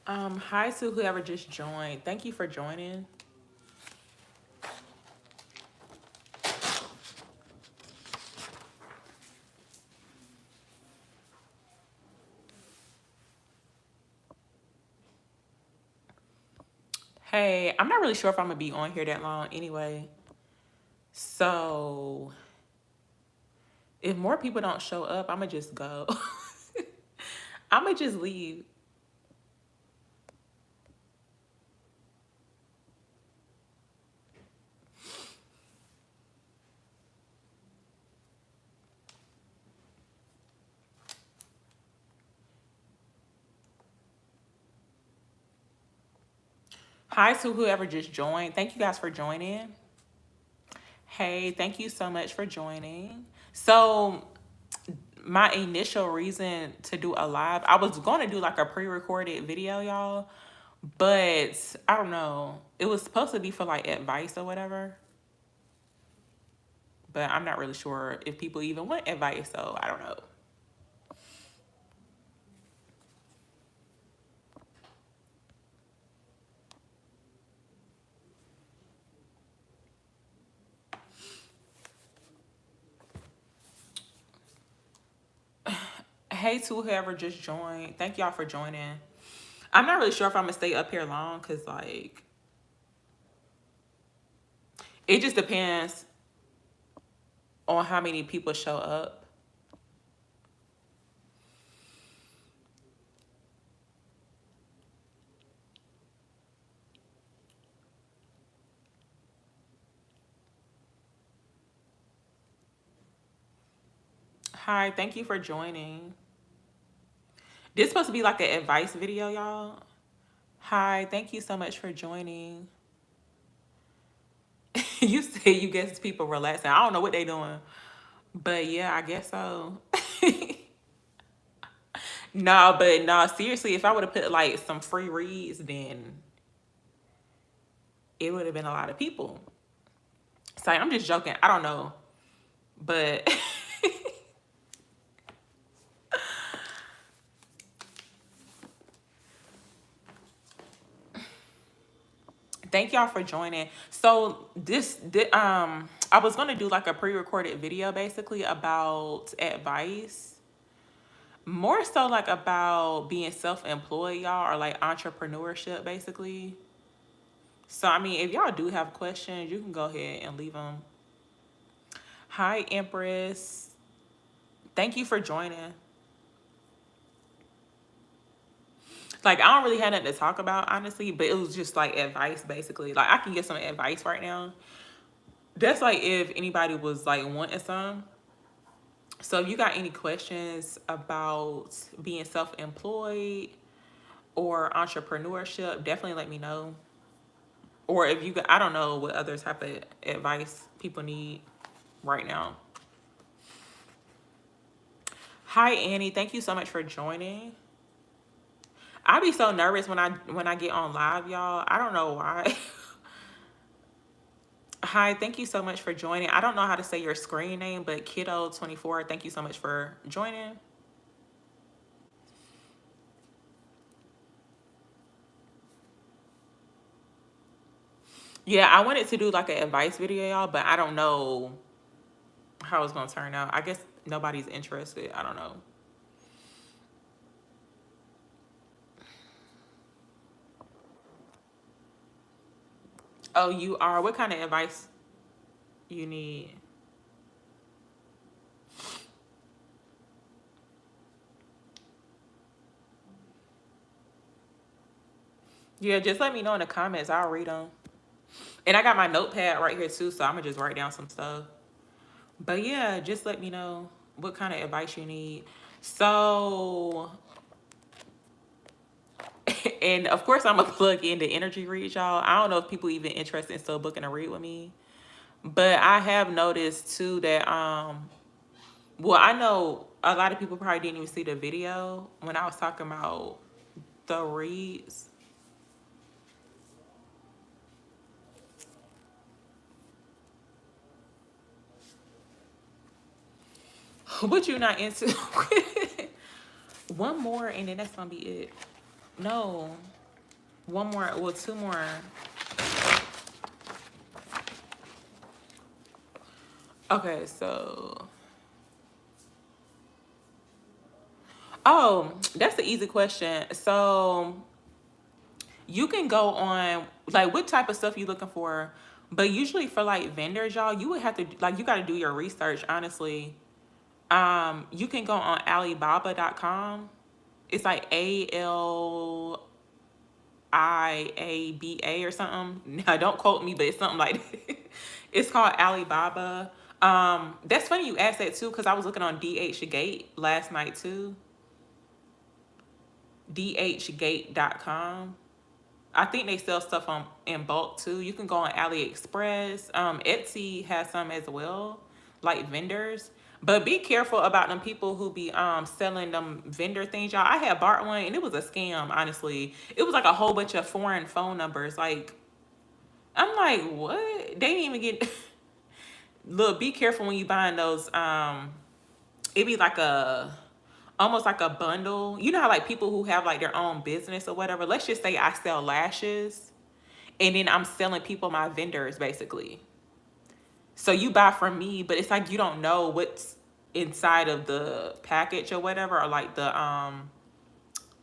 Hi to whoever just joined. Thank you for joining. Hey, I'm not really sure if I'm gonna be on here that long anyway. So if more people don't show up, I'm gonna just go. I'm gonna just leave. Hi to whoever just joined. Thank you guys for joining. Hey, thank you so much for joining. So my initial reason to do a live, I was going to do like a pre-recorded video, y'all, but I don't know. It was supposed to be for like advice or whatever, but I'm not really sure if people even want advice, so I don't know. Hey to whoever just joined. Thank y'all for joining. I'm not really sure if I'm gonna stay up here long because like it just depends on how many people show up. Hi, thank you for joining. This is supposed to be like an advice video, y'all. Hi, thank you so much for joining. You say you guess people relaxing. I don't know what they doing, but yeah, I guess so. No, but no, seriously, if I would have put like some free reads, then it would have been a lot of people. So I'm just joking. I don't know, but thank y'all for joining. So I was gonna do like a pre-recorded video basically about advice, more so like about being self-employed, y'all, or like entrepreneurship basically. So I mean, if y'all do have questions, you can go ahead and leave them. Hi, Empress. Thank you for joining. Like, I don't really have nothing to talk about, honestly, but it was just like advice, basically. Like, I can get some advice right now. That's like if anybody was like wanting some. So, if you got any questions about being self employed or entrepreneurship, definitely let me know. Or if you got, I don't know what other type of advice people need right now. Hi, Annie. Thank you so much for joining. I be so nervous when I get on live, y'all. I don't know why. Hi, thank you so much for joining. I don't know how to say your screen name, but Kiddo24, thank you so much for joining. Yeah, I wanted to do like an advice video, y'all, but I don't know how it's gonna turn out. I guess nobody's interested. I don't know. Oh, you are? What kind of advice you need? Yeah, just let me know in the comments. I'll read them. And I got my notepad right here too, so I'm gonna just write down some stuff. But yeah, just let me know what kind of advice you need. So, and of course, I'm gonna plug in the energy read, y'all. I don't know if people even interested in still booking a read with me, but I have noticed too that well, I know a lot of people probably didn't even see the video when I was talking about the reads. What you not into? One more, and then that's gonna be it. No. one more, well, two more. Okay, so, oh, that's the easy question. So you can go on, like, what type of stuff you looking for, but usually for like vendors, y'all, you would have to, like, you got to do your research, honestly. You can go on Alibaba.com. It's like ALIABA or something. Now, don't quote me, but it's something like that. It's called Alibaba. That's funny you asked that too, because I was looking on DH Gate last night too. DHgate.com. I think they sell stuff on in bulk too. You can go on AliExpress. Etsy has some as well, like vendors. But be careful about them people who be selling them vendor things, y'all. I had bought one and it was a scam, honestly. It was like a whole bunch of foreign phone numbers. Like, I'm like, what? They didn't even get look, be careful when you buying those. It be like a almost like a bundle. You know how like people who have like their own business or whatever. Let's just say I sell lashes and then I'm selling people my vendors basically. So you buy from me, but it's like you don't know what's inside of the package or whatever, or like the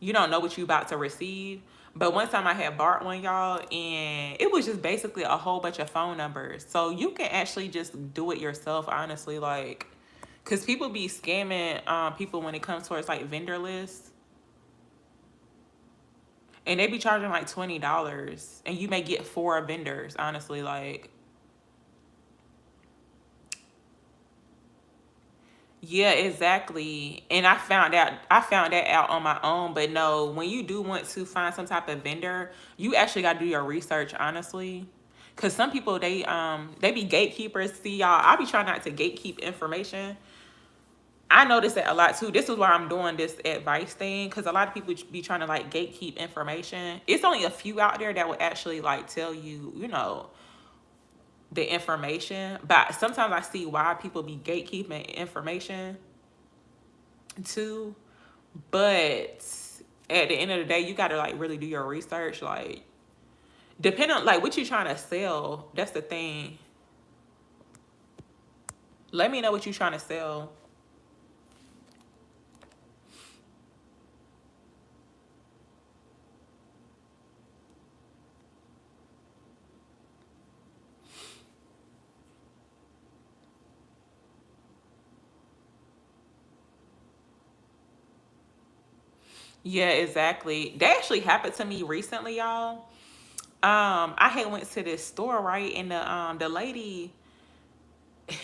you don't know what you about to receive. But one time I had bought one, y'all, and it was just basically a whole bunch of phone numbers. So you can actually just do it yourself, honestly, like, because people be scamming people when it comes towards like vendor lists. And they be charging like $20 and you may get 4 vendors, honestly, like. Yeah, exactly. And I found that out on my own, but no, when you do want to find some type of vendor, you actually got to do your research, honestly. Cuz some people they be gatekeepers. See y'all, I be trying not to gatekeep information. I notice that a lot too. This is why I'm doing this advice thing, cuz a lot of people be trying to like gatekeep information. It's only a few out there that will actually like tell you, the information, but sometimes I see why people be gatekeeping information too. But at the end of the day, you gotta like really do your research. Like, depending on like what you trying to sell. That's the thing. Let me know what you trying to sell. Yeah, exactly. That actually happened to me recently, y'all. I had went to this store, right, and the lady,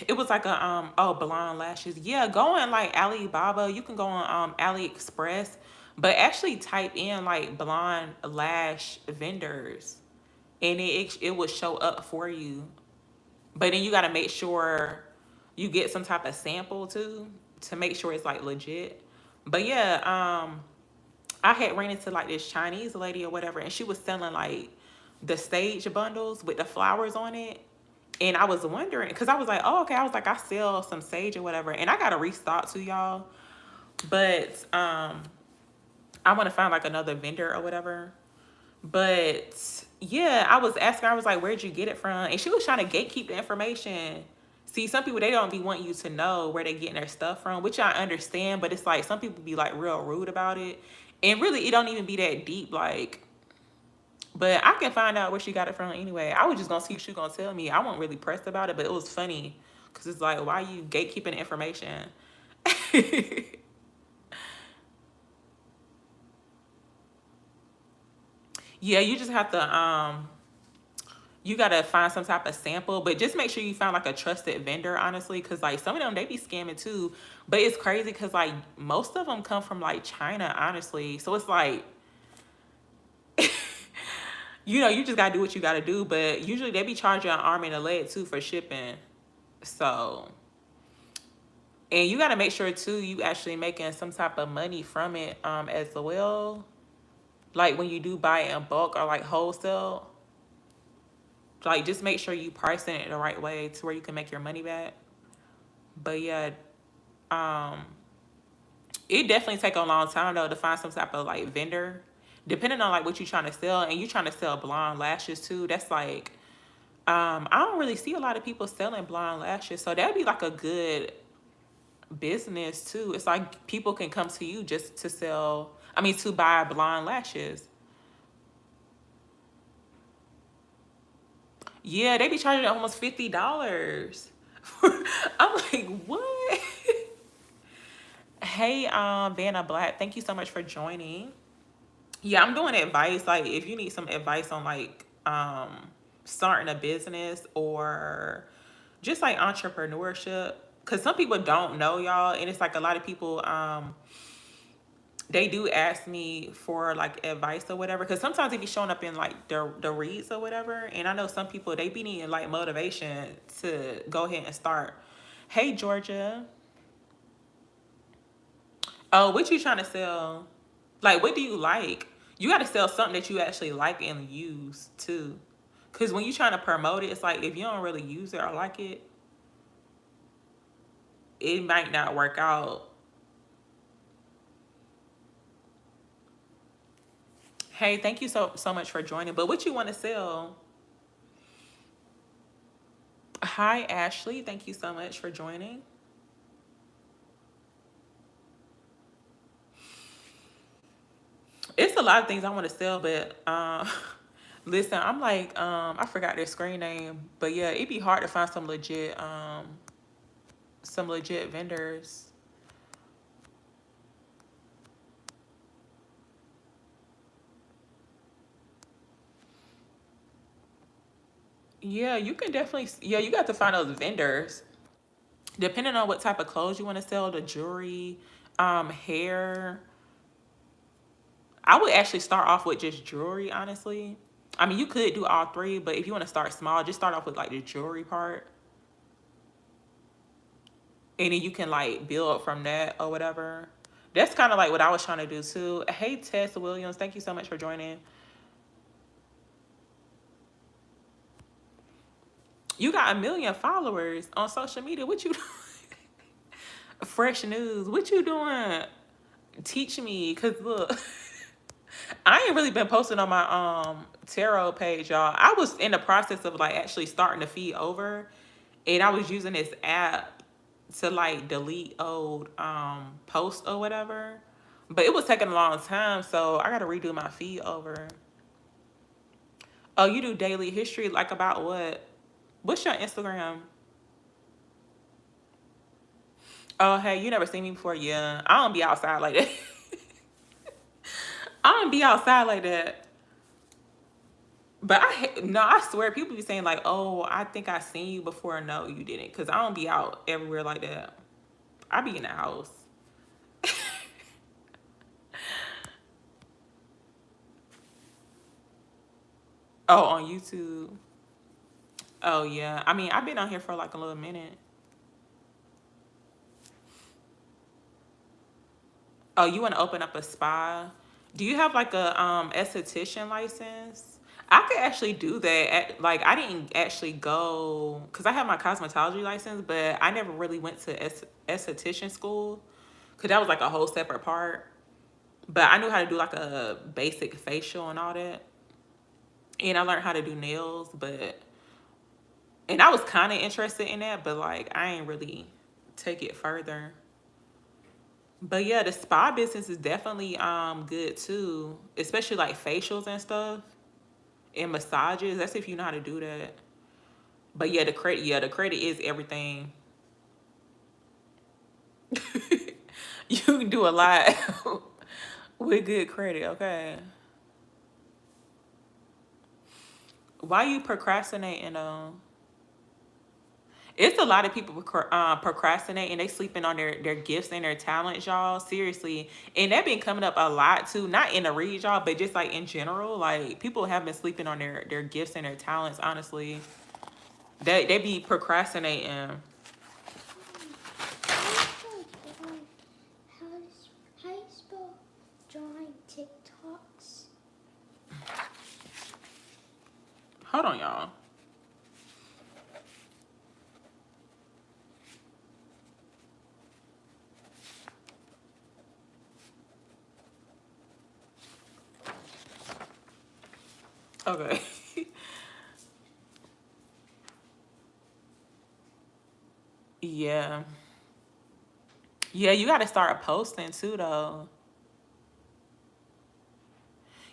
it was like a oh, blonde lashes. Yeah, go on like Alibaba. You can go on AliExpress, but actually type in like blonde lash vendors, and it would show up for you. But then you got to make sure you get some type of sample too, to make sure it's like legit. But yeah, I had ran into like this Chinese lady or whatever, and she was selling like the sage bundles with the flowers on it. And I was wondering, because I was like, oh, okay. I was like, I sell some sage or whatever. And I got to restock too, y'all. But I want to find like another vendor or whatever. But yeah, I was asking her, I was like, where'd you get it from? And she was trying to gatekeep the information. See, some people, they don't be wanting you to know where they getting their stuff from, which I understand. But it's like some people be like real rude about it. And really, it don't even be that deep. Like, but I can find out where she got it from anyway. I was just gonna see if she gonna tell me. I wasn't really pressed about it, but it was funny because it's like, why you gatekeeping information? Yeah, you just have to you gotta find some type of sample, but just make sure you find like a trusted vendor, honestly, because like some of them they be scamming too. But it's crazy because like most of them come from like China, honestly. So it's like you just gotta do what you gotta do. But usually they be charging an arm and a leg too for shipping. So, and you gotta make sure too you actually making some type of money from it as well. Like when you do buy it in bulk or like wholesale, like just make sure you pricing it the right way to where you can make your money back. But yeah, um, it definitely take a long time though to find some type of like vendor. depending on like what you're trying to sell, and you're trying to sell blonde lashes too, that's like, I don't really see a lot of people selling blonde lashes, so that'd be like a good business too. It's like people can come to you just to sell, I mean, to buy blonde lashes. Yeah, they be charging almost $50. I'm like, what? Hey, Vanna Black, thank you so much for joining. Yeah, I'm doing advice. Like, if you need some advice on like starting a business or just like entrepreneurship, because some people don't know, y'all, and it's like a lot of people they do ask me for like advice or whatever, because sometimes they be showing up in like the reads or whatever, and I know some people, they be needing like motivation to go ahead and start. Hey, Georgia. Oh, what you trying to sell? Like, what do you like? You got to sell something that you actually like and use too. Because when you're trying to promote it, it's like if you don't really use it or like it, it might not work out. Hey, thank you so much for joining. But what you want to sell? Hi, Ashley. Thank you so much for joining. It's a lot of things I want to sell, but listen, I'm like, I forgot their screen name, but yeah, it'd be hard to find some legit vendors. Yeah, you can definitely, yeah, you got to find those vendors. Depending on what type of clothes you want to sell, the jewelry, hair. I would actually start off with just jewelry, honestly. I mean, you could do all three, but if you want to start small, just start off with like the jewelry part. And then you can like build from that or whatever. That's kind of like what I was trying to do too. Hey, Tess Williams, thank you so much for joining. You got 1 million followers on social media. What you Fresh news. What you doing? Teach me, cause look, I ain't really been posting on my tarot page, y'all. I was in the process of like actually starting to feed over, and I was using this app to like delete old posts or whatever. But it was taking a long time, so I gotta redo my feed over. Oh, you do daily history, like about what? What's your Instagram? Oh, hey, you never seen me before? Yeah, I don't be outside like that. I don't be outside like that. But no, I swear, people be saying like, "Oh, I think I seen you before." No, you didn't, cause I don't be out everywhere like that. I be in the house. Oh, on YouTube. Oh yeah, I mean, I've been on here for like a little minute. Oh, you want to open up a spa? Do you have like a esthetician license? I could actually do that. Like, I didn't actually go because I have my cosmetology license, but I never really went to esthetician school because that was like a whole separate part. But I knew how to do like a basic facial and all that, and I learned how to do nails. But and I was kind of interested in that, but like I ain't really take it further. But yeah, the spa business is definitely good too, especially like facials and stuff and massages. That's if you know how to do that. But yeah, the credit is everything. You can do a lot with good credit, okay? Why you procrastinating though? It's a lot of people procrastinating. They sleeping on their gifts and their talents, y'all. Seriously, and that been coming up a lot too. Not in the read, y'all, but just like in general. Like people have been sleeping on their gifts and their talents. Honestly, they be procrastinating. How do you spell drawing TikToks? Hold on, y'all. Okay. Yeah. Yeah, you got to start posting too, though.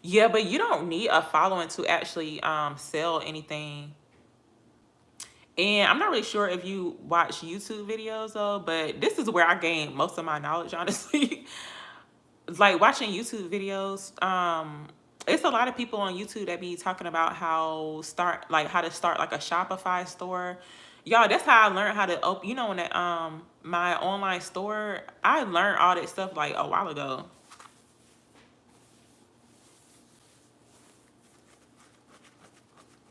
Yeah, but you don't need a following to actually sell anything. And I'm not really sure if you watch YouTube videos though, but this is where I gain most of my knowledge, honestly. Like watching YouTube videos, it's a lot of people on YouTube that be talking about how to start like a Shopify store. Y'all, that's how I learned how to open, when that my online store, I learned all that stuff like a while ago.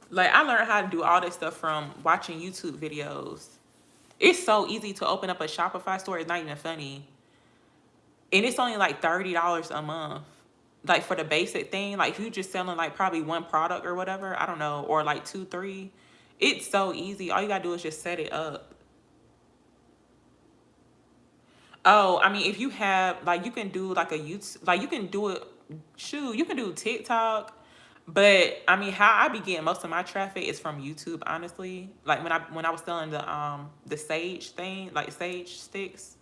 Like I learned how to do all this stuff from watching YouTube videos. It's so easy to open up a Shopify store. It's not even funny. And it's only like $30 a month. Like for the basic thing, like if you just selling like probably one product or whatever, I don't know, or like two, three. It's so easy. All you gotta do is just set it up. Oh, I mean, if you have like you can do like a YouTube, like you can do it. Shoot, you can do TikTok, but I mean, how I be getting most of my traffic is from YouTube. Honestly, like when I was selling the sage thing, like sage sticks,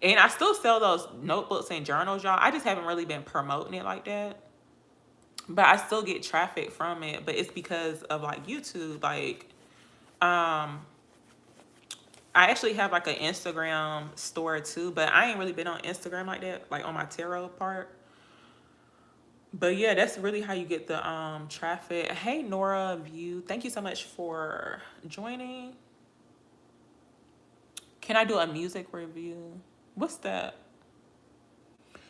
and I still sell those notebooks and journals, y'all. I just haven't really been promoting it like that, but I still get traffic from it. But it's because of like YouTube, like um I actually have like an Instagram store too, but I ain't really been on Instagram like that, like on my tarot part. But yeah, that's really how you get the traffic. Hey Nora View, thank you so much for joining. Can I do a music review? What's that?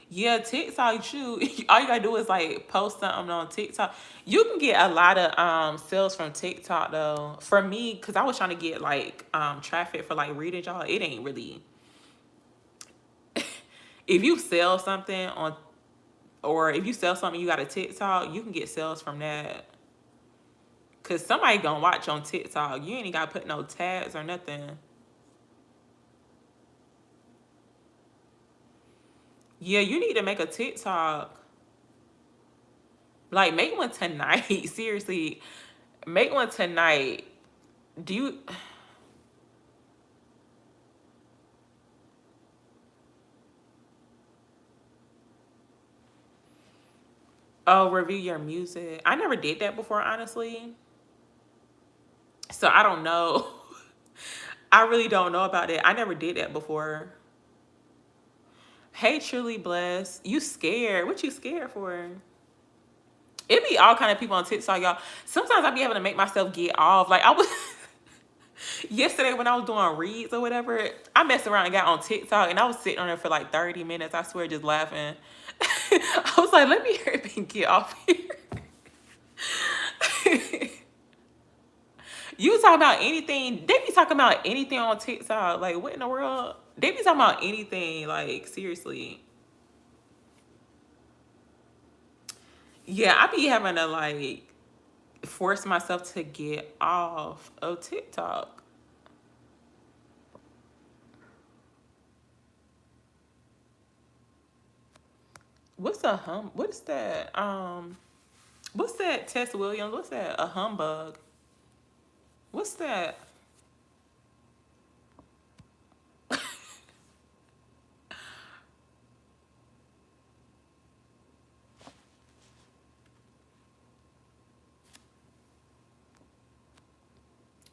Yeah, TikTok, shoot. All you gotta do is like post something on TikTok. You can get a lot of sales from TikTok though. For me, because I was trying to get like traffic for like reading, y'all. It ain't really, if you sell something on, or if you sell something you got a TikTok, you can get sales from that. Cause somebody gonna watch on TikTok. You ain't even gotta put no tags or nothing. Yeah, you need to make a TikTok. Like make one tonight. Seriously. Make one tonight. Do you oh review your music? I never did that before, honestly. So I don't know. I really don't know about it. I never did that before. Hey, truly blessed. You scared? What you scared for? It be all kind of people on TikTok, y'all. Sometimes I be having to make myself get off. Like I was yesterday when I was doing reads or whatever, I messed around and got on TikTok and I was sitting on there for like 30 minutes. I swear, just laughing. I was like, let me hear it and get off here. You talking about anything? They be talking about anything on TikTok. Like, what in the world? They be talking about anything. Like, seriously. Yeah, I be having to like force myself to get off of TikTok. What's a What is that? What's that? Tess Williams. What's that? A humbug. What's that?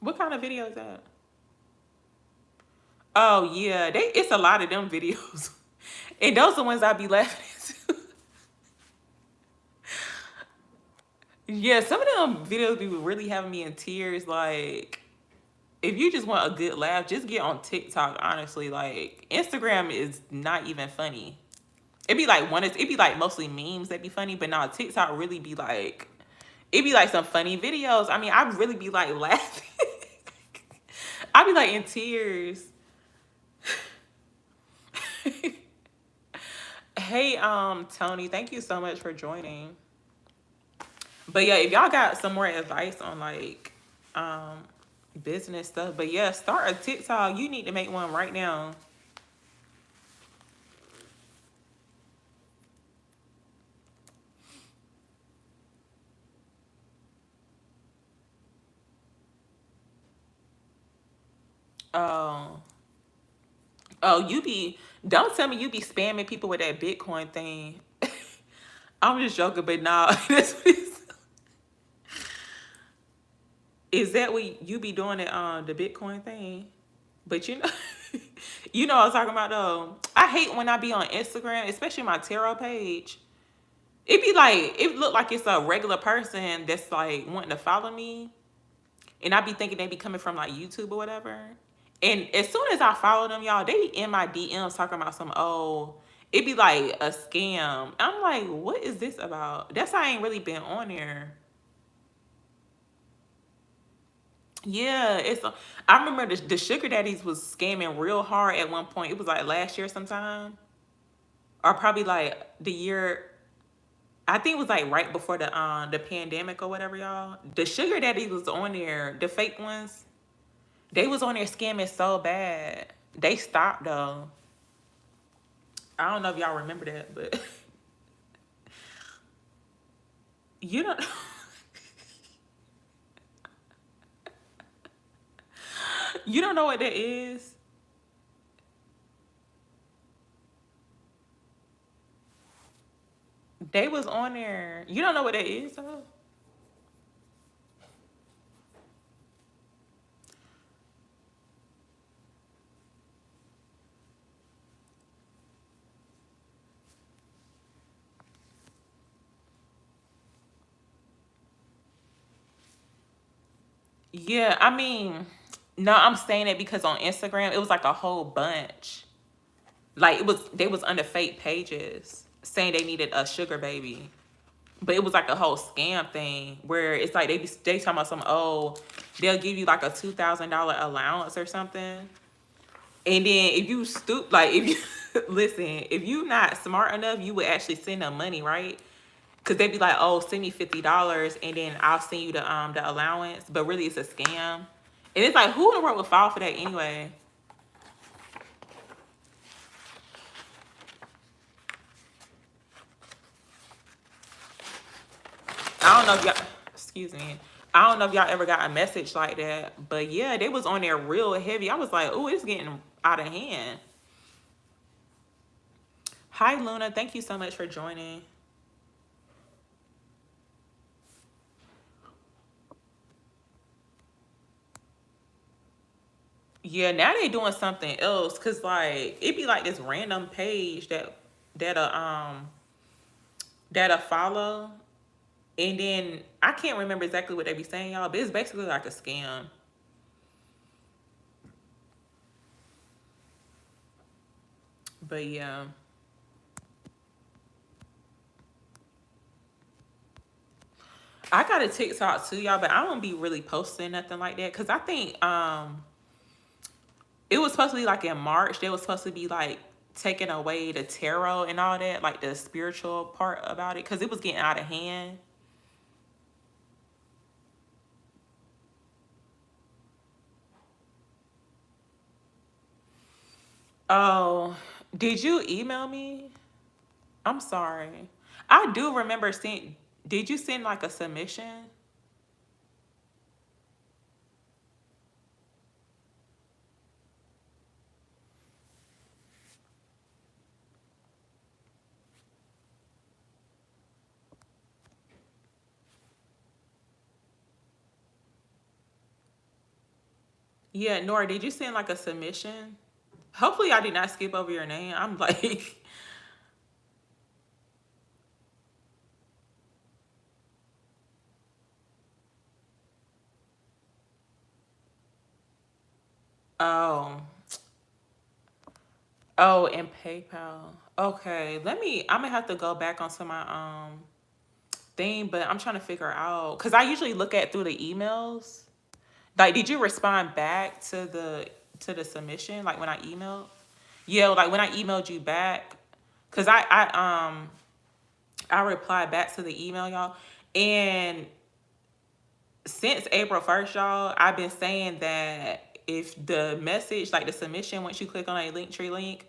What kind of video is that? Oh yeah, they. It's a lot of them videos, and those are the ones I be laughing at. Yeah, some of them videos be really having me in tears. Like, if you just want a good laugh, just get on TikTok. Honestly, like Instagram is not even funny. It be like mostly memes that be funny, but now TikTok really be like, it be like some funny videos. I mean, I really be like laughing. I be like in tears. Hey, Tony, thank you so much for joining. But yeah, if y'all got some more advice on like um business stuff, but yeah, start a TikTok. You need to make one right now. Oh, oh, you be, don't tell me you be spamming people with that Bitcoin thing. I'm just joking, but nah, that's what is that what you be doing it on the Bitcoin thing? But you know, you know what I'm talking about though. I hate when I be on Instagram, especially my tarot page. It be like it look like it's a regular person that's like wanting to follow me, and I be thinking they be coming from like YouTube or whatever. And as soon as I follow them, y'all, they in my DMs talking about some it be like a scam. I'm like, what is this about? That's why I ain't really been on there. Yeah, I remember the sugar daddies was scamming real hard at one point. It was like last year sometime, or probably like the year. I think it was like right before the pandemic or whatever, y'all. The sugar daddies was on there, the fake ones. They was on there scamming so bad. They stopped though. I don't know if y'all remember that, but you don't. You don't know what that is. They was on there. You don't know what that is, though? Yeah, I mean, no, I'm saying it because on Instagram it was like a whole bunch. Like they was under fake pages saying they needed a sugar baby. But it was like a whole scam thing where it's like they talking about some they'll give you like a $2,000 allowance or something. And then if you if you listen, if you not smart enough, you would actually send them money, right? Cause they'd be like, oh, send me $50 and then I'll send you the allowance. But really it's a scam. And it's like, who in the world would fall for that anyway? I don't know if y'all excuse me. I don't know if y'all ever got a message like that. But yeah, they was on there real heavy. I was like, oh, it's getting out of hand. Hi Luna, thank you so much for joining. Yeah, now they doing something else because like it be like this random page that'll that'll follow, and then I can't remember exactly what they be saying, y'all, but it's basically like a scam. But yeah, I got a TikTok too, y'all, but I don't be really posting nothing like that because I think it was supposed to be like in March. They was supposed to be like taking away the tarot and all that, like the spiritual part about it, because it was getting out of hand. Oh, did you email me? I'm sorry. I do remember seeing. Did you send like a submission? Yeah, Nora, did you send like a submission? Hopefully, I did not skip over your name. I'm like, oh, oh, and PayPal. Okay, I'm gonna have to go back onto my thing, but I'm trying to figure out because I usually look at through the emails. Like, did you respond back to the submission? Like when I emailed? Yeah, like when I emailed you back, because I replied back to the email, y'all. And since April 1st, y'all, I've been saying that if the message, like the submission, once you click on a Linktree link,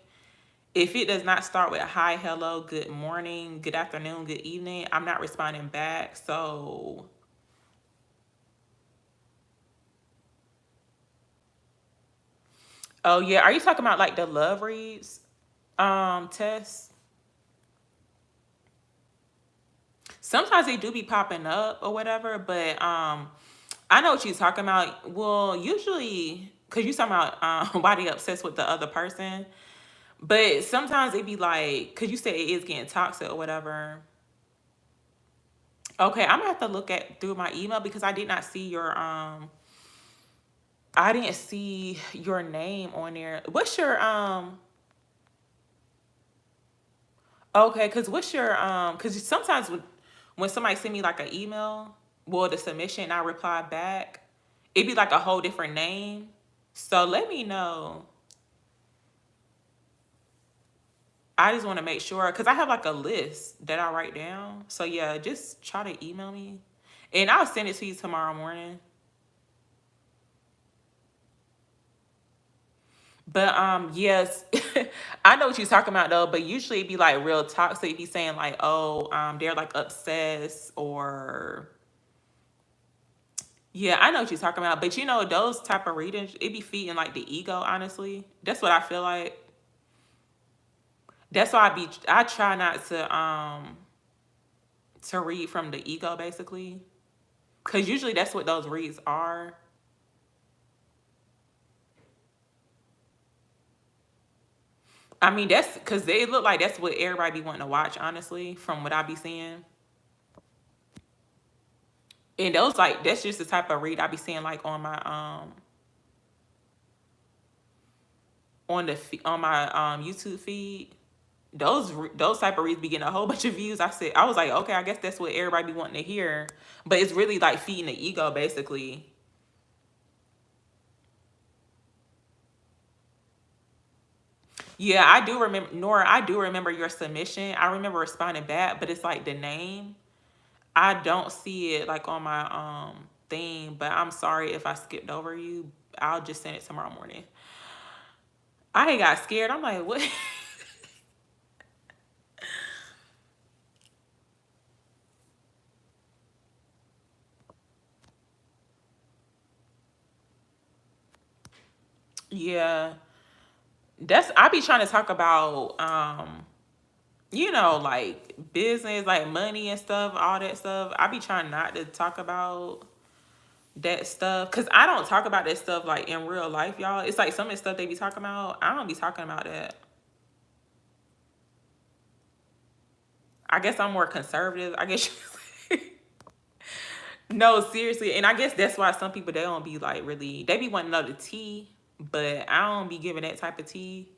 if it does not start with hi, hello, good morning, good afternoon, good evening, I'm not responding back. So Oh yeah, are you talking about like the love reads test? Sometimes they do be popping up or whatever, but I know what you're talking about. Well, usually because you talking about why they obsessed with the other person, but sometimes it be like because you say it is getting toxic or whatever. Okay, I'm gonna have to look at through my email because I did not see your I didn't see your name on there. What's your okay, cause what's your cause sometimes when somebody send me like an email, well the submission I reply back, it'd be like a whole different name. So let me know. I just want to make sure because I have like a list that I write down. So yeah, just try to email me. And I'll send it to you tomorrow morning. But yes, I know what you're talking about though, but usually it'd be like real toxic. It'd be saying like, oh, they're like obsessed or yeah, I know what you're talking about. But you know, those type of readings, it be feeding like the ego, honestly. That's what I feel like. That's why I try not to read from the ego basically. Cause usually that's what those reads are. I mean, that's because they look like that's what everybody be wanting to watch, honestly, from what I be seeing. And those like that's just the type of read I be seeing like on my YouTube feed. Those type of reads be getting a whole bunch of views. I was like, okay, I guess that's what everybody be wanting to hear. But it's really like feeding the ego basically. Yeah, I do remember Nora, I do remember your submission. I remember responding back, but it's like the name. I don't see it like on my thing, but I'm sorry if I skipped over you. I'll just send it tomorrow morning. I ain't got scared. I'm like, what? Yeah. That's I be trying to talk about like business, like money and stuff, all that stuff. I be trying not to talk about that stuff because I don't talk about that stuff like in real life, y'all. It's like some of the stuff they be talking about. I don't be talking about that. I guess I'm more conservative. I guess no, seriously. And I guess that's why some people they don't be like really they be wanting to know the tea, but I don't be giving that type of tea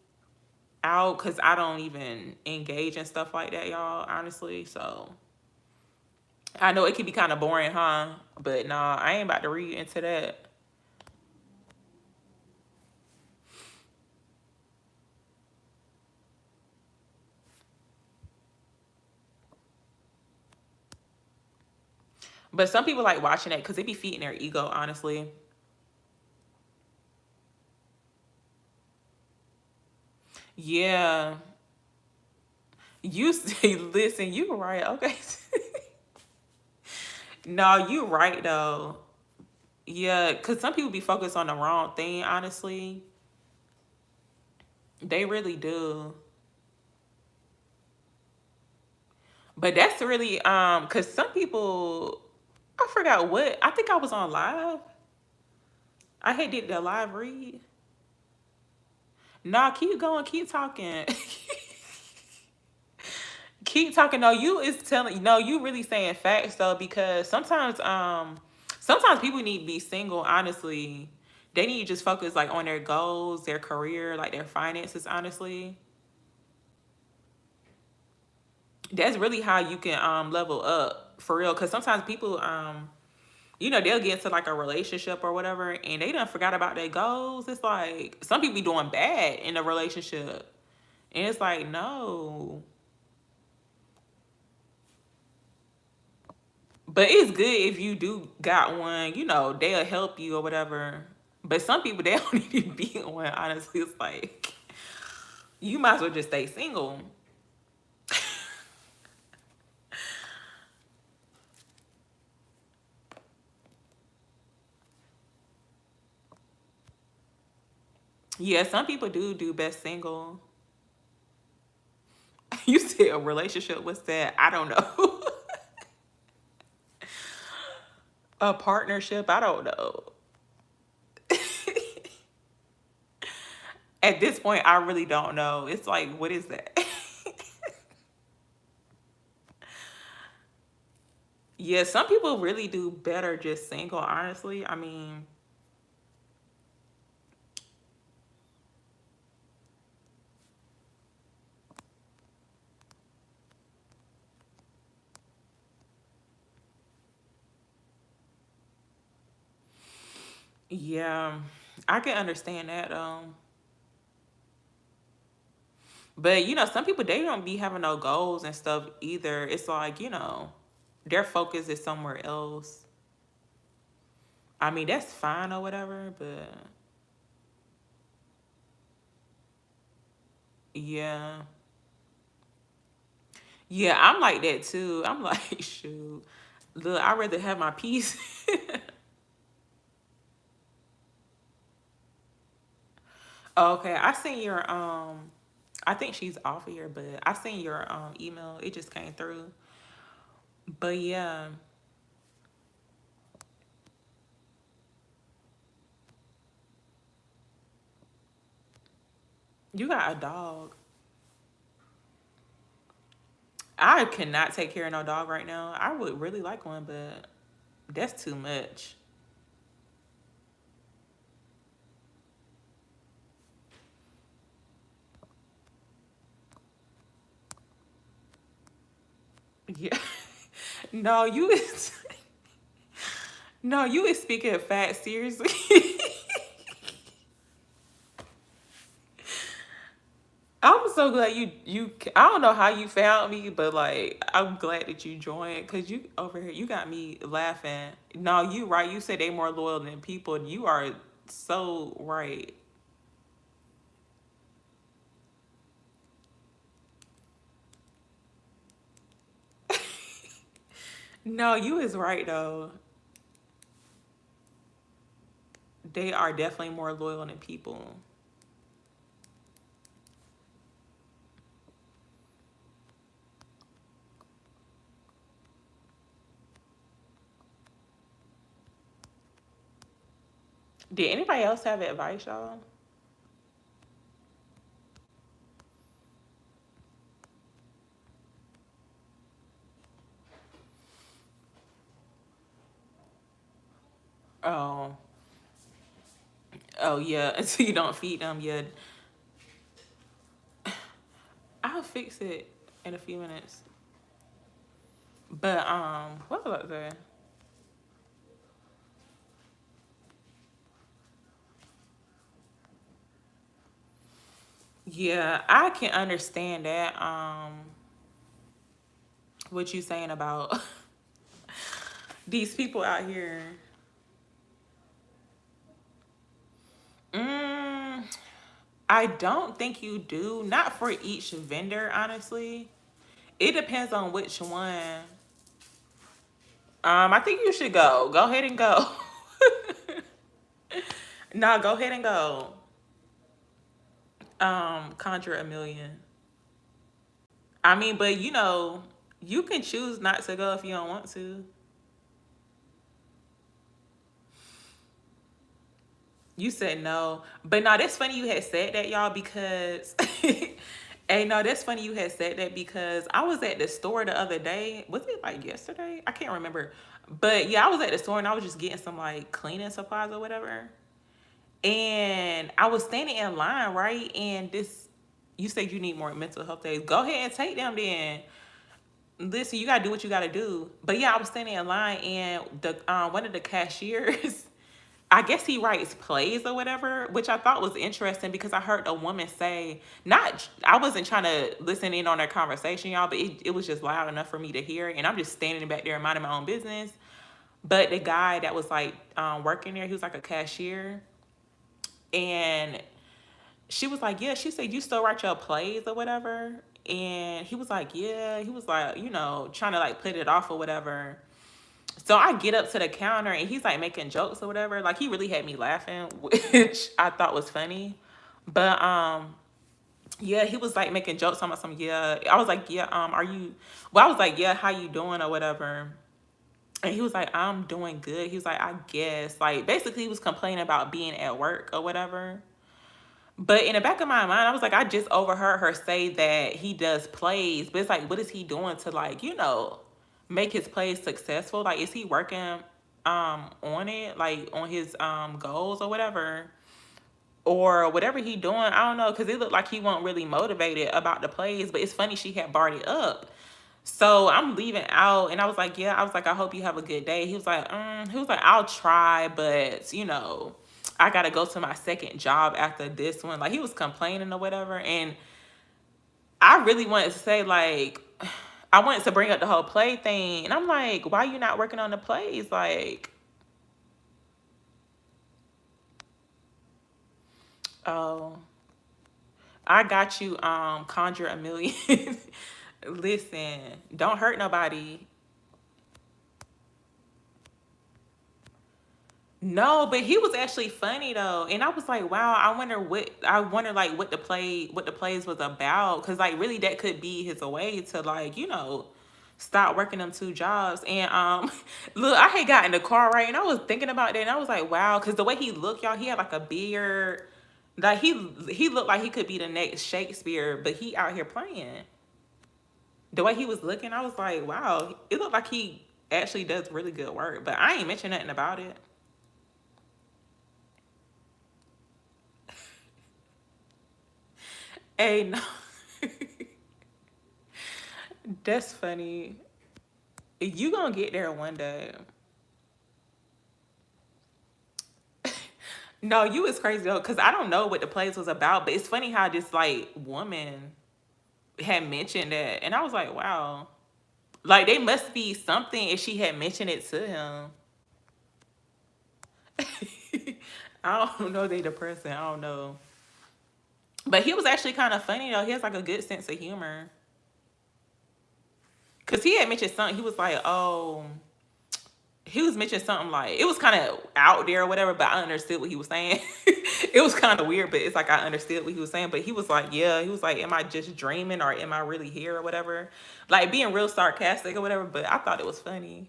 out because I don't even engage in stuff like that, y'all, honestly. So I know it can be kind of boring, huh? But nah, I ain't about to read into that. But some people like watching that because they be feeding their ego, honestly. Yeah. You say, listen, you right. Okay. No, you right though. Yeah, because some people be focused on the wrong thing, honestly. They really do. But that's really because some people I forgot what I think I was on live. I had did the live read. Nah, keep going, keep talking. Keep talking. No, you is telling no, you really saying facts though, because sometimes people need to be single, honestly. They need to just focus like on their goals, their career, like their finances, honestly. That's really how you can level up for real. Cause sometimes people they'll get into like a relationship or whatever and they done forgot about their goals. It's like some people be doing bad in a relationship. And it's like, no. But it's good if you do got one, they'll help you or whatever. But some people they don't need to be one, honestly. It's like you might as well just stay single. Yeah, some people do best single. You said a relationship. What's that? I don't know. A partnership. I don't know. At this point, I really don't know. It's like, what is that? Yeah, some people really do better just single, honestly. I mean, yeah, I can understand that. But some people they don't be having no goals and stuff either. It's like, their focus is somewhere else. I mean, that's fine or whatever, but yeah. Yeah, I'm like that too. I'm like, shoot. Look, I'd rather have my peace. Okay, I seen your I think she's off here, but I seen your email. It just came through. But yeah, you got a dog. I cannot take care of no dog right now. I would really like one, but that's too much. Yeah. No, you is no, you is speaking fat seriously. I'm so glad you. I don't know how you found me, but like I'm glad that you joined because you over here you got me laughing. No, you right. You said they more loyal than people. You are so right. No, you is right though. They are definitely more loyal than people. Did anybody else have advice, y'all? Oh, oh yeah. Until you don't feed them, yeah. I'll fix it in a few minutes. But what was I saying? Yeah, I can understand that. What you saying about these people out here? Mm, I don't think you do. Not for each vendor, honestly. It depends on which one. I think you should go. Go ahead and go. No, go ahead and go. Conjure a million. I mean, but you can choose not to go if you don't want to. You said no. But no, that's funny you had said that, y'all, because hey, no, that's funny you had said that because I was at the store the other day. Was it like yesterday? I can't remember. But yeah, I was at the store and I was just getting some like cleaning supplies or whatever. And I was standing in line, right? And this you said you need more mental health days. Go ahead and take them then. Listen, you gotta do what you gotta do. But yeah, I was standing in line and the one of the cashiers I guess he writes plays or whatever, which I thought was interesting because I heard a woman say, not, I wasn't trying to listen in on their conversation, y'all, but it was just loud enough for me to hear. And I'm just standing back there minding my own business. But the guy that was like working there, he was like a cashier. And she was like, yeah, she said, you still write your plays or whatever? And he was like, yeah. He was like, trying to like put it off or whatever. So I get up to the counter and he's like making jokes or whatever. Like he really had me laughing, which I thought was funny. But yeah, he was like making jokes about some, yeah. I was like, yeah, are you, well, I was like, yeah, how you doing or whatever. And he was like, I'm doing good. He was like, I guess. Like, basically, he was complaining about being at work or whatever. But in the back of my mind, I was like, I just overheard her say that he does plays. But it's like, what is he doing to, like, make his plays successful? Like, is he working on it, like on his goals or whatever? Or whatever he doing, I don't know, because it looked like he wasn't really motivated about the plays. But it's funny, she had brought it up. So I'm leaving out, and I was like, yeah. I was like, I hope you have a good day. He was like, I'll try, but I gotta go to my second job after this one. Like he was complaining or whatever, and I really wanted to say like, I wanted to bring up the whole play thing, and I'm like, why you not working on the plays? Like, oh, I got you. Conjure a million. Listen, don't hurt nobody. No, but he was actually funny though, and I was like, wow. I wonder like what the plays was about, because like really that could be his way to like stop working them two jobs. And look, I had got in the car, right, and I was thinking about that, and I was like, wow, because the way he looked, y'all, he had like a beard, like he looked like he could be the next Shakespeare, but he out here playing. The way he was looking, I was like, wow, it looked like he actually does really good work, but I ain't mentioned nothing about it. Hey, no. That's funny. You gonna get there one day. No, you is crazy though, because I don't know what the plays was about, but it's funny how this like woman had mentioned that, and I was like, wow, like they must be something if she had mentioned it to him. I don't know, they depressing. I don't know, but he was actually kind of funny though. He has like a good sense of humor, because he had mentioned something. He was like, oh, he was mentioning something like it was kind of out there or whatever, but I understood what he was saying. It was kind of weird, but it's like I understood what he was saying. But he was like, yeah, he was like, am I just dreaming or am I really here or whatever? Like being real sarcastic or whatever. But I thought it was funny.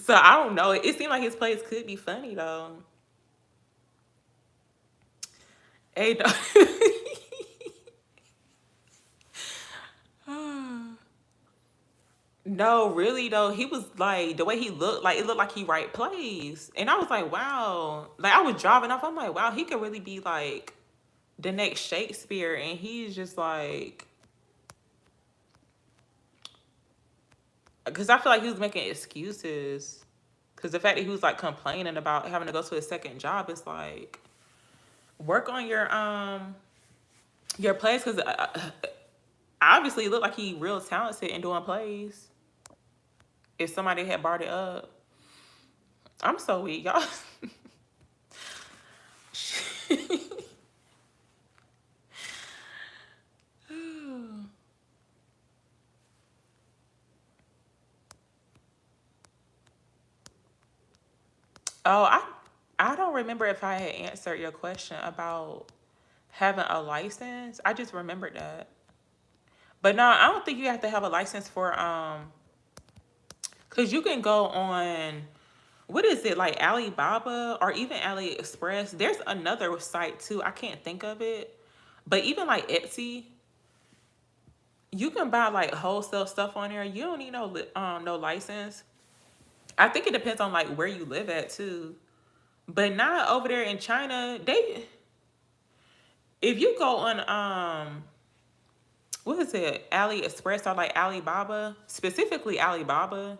So I don't know. It seemed like his plays could be funny though. Hey, no, really though, he was like the way he looked, like it looked like he write plays, and I was like, wow. Like I was driving off, I'm like, wow, he could really be like the next Shakespeare, and he's just like, because I feel like he was making excuses, because the fact that he was like complaining about having to go to his second job is like, work on your plays, because obviously it looked like he real talented in doing plays. If somebody had brought it up, I'm so weak, y'all. Oh, I don't remember if I had answered your question about having a license. I just remembered that. But no, I don't think you have to have a license for cuz you can go on, what is it, like Alibaba or even AliExpress. There's another site too. I can't think of it. But even like Etsy, you can buy like wholesale stuff on there. You don't need no license. I think it depends on like where you live at too. But not over there in China. They, if you go on what is it, AliExpress or like Alibaba, specifically Alibaba,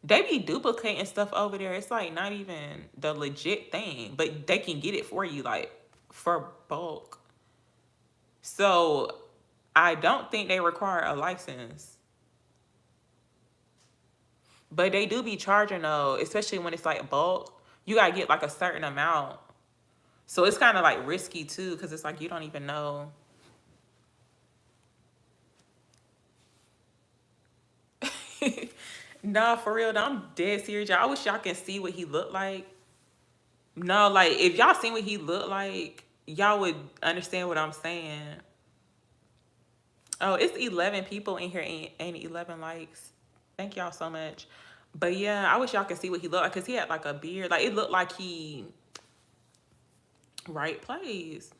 they be duplicating stuff over there. It's like not even the legit thing, but they can get it for you like for bulk. So I don't think they require a license, but they do be charging though, especially when it's like bulk. You gotta get like a certain amount. So it's kind of like risky too, because it's like you don't even know. Nah, for real, though, I'm dead serious, y'all. I wish y'all can see what he looked like. No, like if y'all seen what he looked like, y'all would understand what I'm saying. Oh, it's 11 people in here and 11 likes. Thank y'all so much. But yeah, I wish y'all could see what he looked like because he had like a beard. Like it looked like he right plays.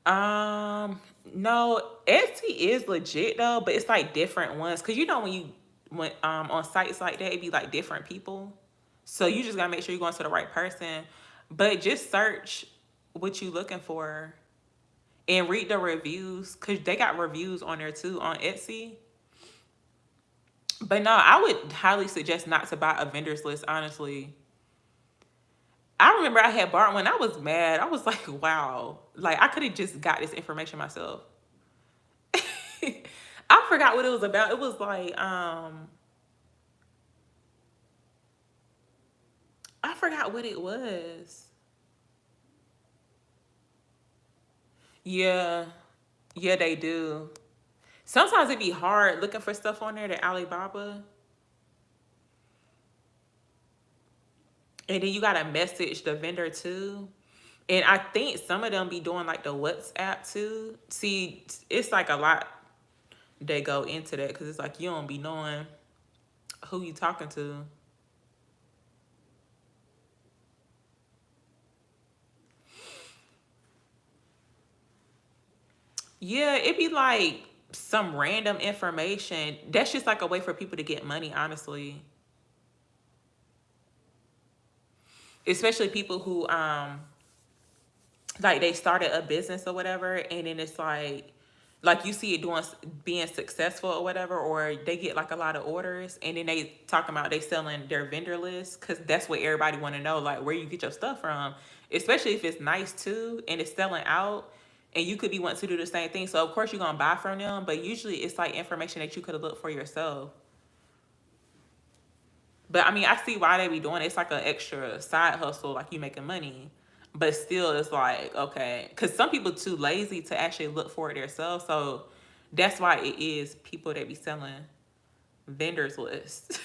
Um, no, Etsy is legit though, but it's like different ones. Cause you know when you went on sites like that, it be like different people. So you just gotta make sure you're going to the right person. But just search what you looking for and read the reviews because they got reviews on there too on Etsy. But no, I would highly suggest not to buy a vendor's list, honestly. I remember I had bought one. I was mad. I was like, wow. Like, I could have just got this information myself. I forgot what it was about. It was like, I forgot what it was. Yeah. Yeah, they do. Sometimes it'd be hard looking for stuff on there to Alibaba. And then you gotta message the vendor too. And I think some of them be doing like the WhatsApp too. See, it's like a lot they go into that because it's like you don't be knowing who you talking to. Yeah, it be like some random information. That's just like a way for people to get money, honestly. Especially people who like they started a business or whatever and then it's like you see it doing being successful or whatever, or they get like a lot of orders and then they talking about they selling their vendor list because that's what everybody want to know, like where you get your stuff from, especially if it's nice too and it's selling out and you could be wanting to do the same thing, so of course you're gonna buy from them, but usually it's like information that you could have looked for yourself. But I mean, I see why they be doing it. It's like an extra side hustle, like you making money. But still, it's like, okay. Because some people too lazy to actually look for it themselves. So that's why it is people that be selling vendors lists.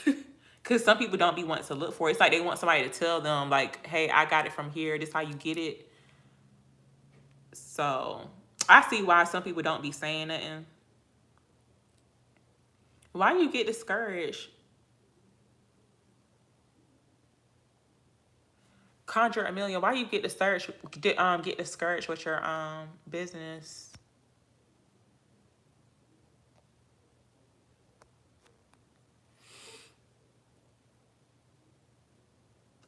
Because some people don't be wanting to look for it. It's like they want somebody to tell them, like, hey, I got it from here. This is how you get it. So I see why some people don't be saying nothing. Why you get discouraged? Conjure a million. Why you get discouraged with your business?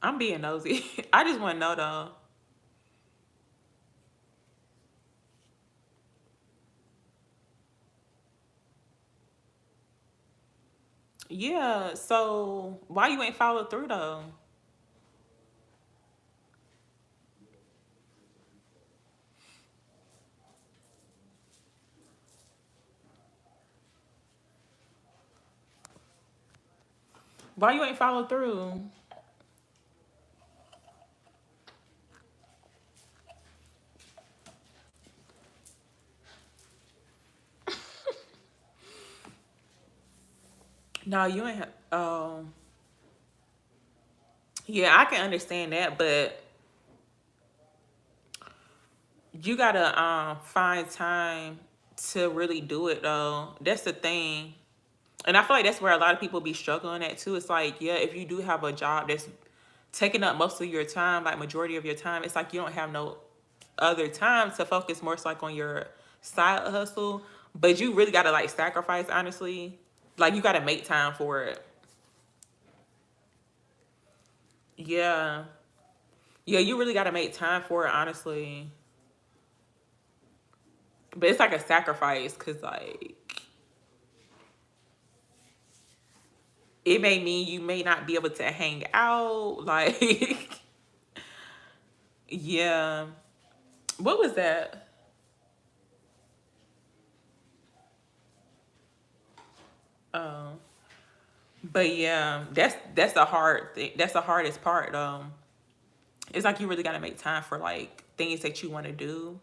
I'm being nosy. I just want to know though. Yeah. So why you ain't followed through though? Why you ain't followed through? No, you ain't. Yeah, I can understand that, but you gotta find time to really do it though. That's the thing. And I feel like that's where a lot of people be struggling at too. It's like, yeah, if you do have a job that's taking up most of your time, like majority of your time, it's like you don't have no other time to focus more so like on your side hustle. But you really gotta like sacrifice, honestly. Like you gotta make time for it. Yeah. Yeah, you really gotta make time for it, honestly. But it's like a sacrifice because like it may mean you may not be able to hang out. Like yeah. What was that? Oh. But yeah, that's the hard thing. That's the hardest part. It's like you really gotta make time for like things that you want to do.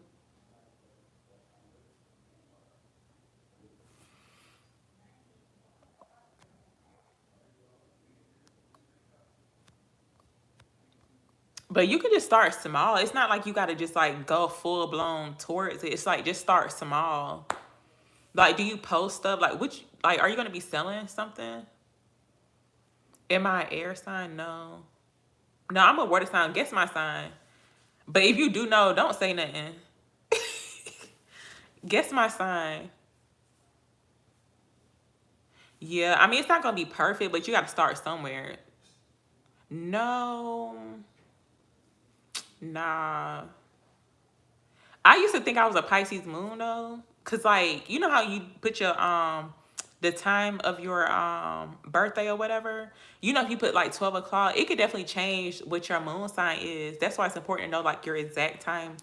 But you can just start small. It's not like you got to just like go full blown towards it. It's like just start small. Like, do you post stuff? Like, which, like, are you going to be selling something? Am I an air sign? No. No, I'm a water sign. Guess my sign. But if you do know, don't say nothing. Guess my sign. Yeah, I mean, it's not going to be perfect, but you got to start somewhere. No. Nah. I used to think I was a Pisces moon though, cause like you know how you put your the time of your birthday or whatever. You know if you put like 12 o'clock, it could definitely change what your moon sign is. That's why it's important to know like your exact time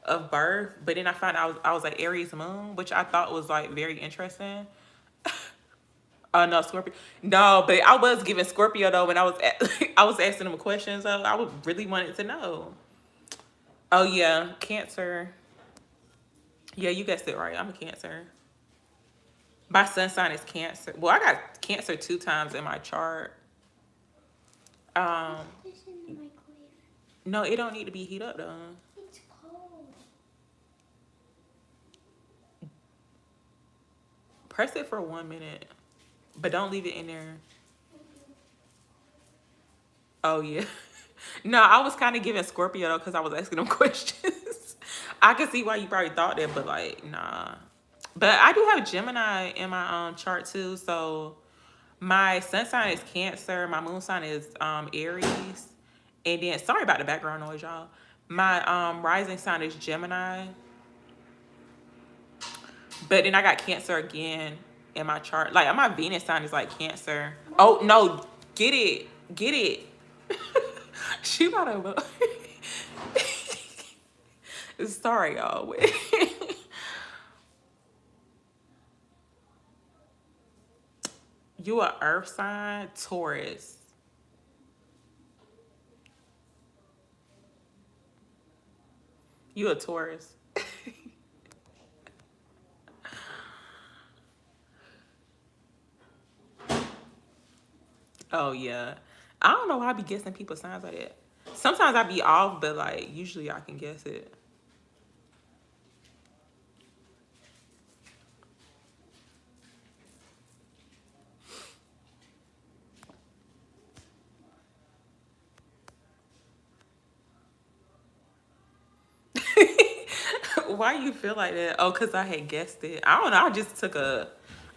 of birth. But then I found out I was like Aries moon, which I thought was like very interesting. Oh no, Scorpio. No, but I was giving Scorpio though when I was I was asking them questions. So I would really wanted to know. Oh yeah, Cancer. Yeah, you guessed it right. I'm a Cancer. My sun sign is Cancer. Well, I got Cancer 2 times in my chart. Um, Put this in the microwave. no, it don't need to be heat up though. It's cold. Press it for 1 minute, but don't leave it in there. Oh yeah. No, I was kind of giving Scorpio though because I was asking them questions. I could see why you probably thought that, but like, nah. But I do have Gemini in my chart too. So my sun sign is Cancer. My moon sign is Aries. And then sorry about the background noise, y'all. My rising sign is Gemini. But then I got Cancer again in my chart. Like my Venus sign is like Cancer. Oh no, get it. Get it. She about to sorry, y'all. You a earth sign, Taurus. You a Taurus. Oh yeah. I don't know why I be guessing people's signs like that. Sometimes I be off, but like usually I can guess it. Why you feel like that? Oh, cause I had guessed it. I don't know. I just took a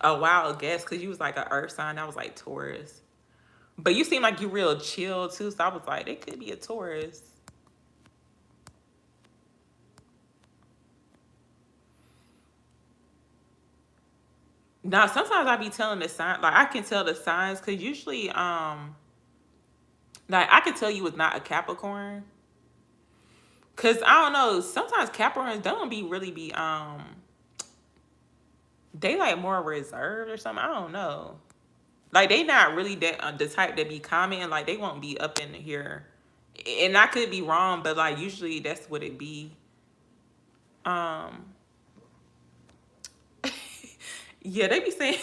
wild guess because you was like a earth sign. I was like Taurus. But you seem like you real chill too, so I was like, it could be a Taurus. Now sometimes I be telling the sign like I can tell the signs because usually like I could tell you was not a Capricorn. Cause I don't know, sometimes Capricorns don't be really be they like more reserved or something. I don't know. Like they not really that the type that be commenting. Like they won't be up in here, and I could be wrong, but like usually that's what it be. Um, yeah, they be saying.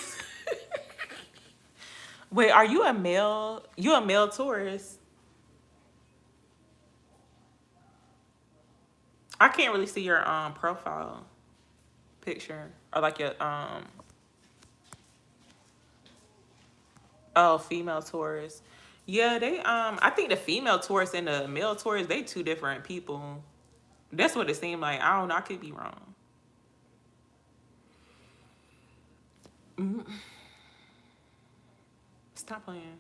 Wait, are you a male? You a male Taurus? I can't really see your profile picture or like your oh female Taurus. Yeah, they I think the female Taurus and the male Taurus they two different people. That's what it seemed like. I don't know. I could be wrong. Mm, stop playing.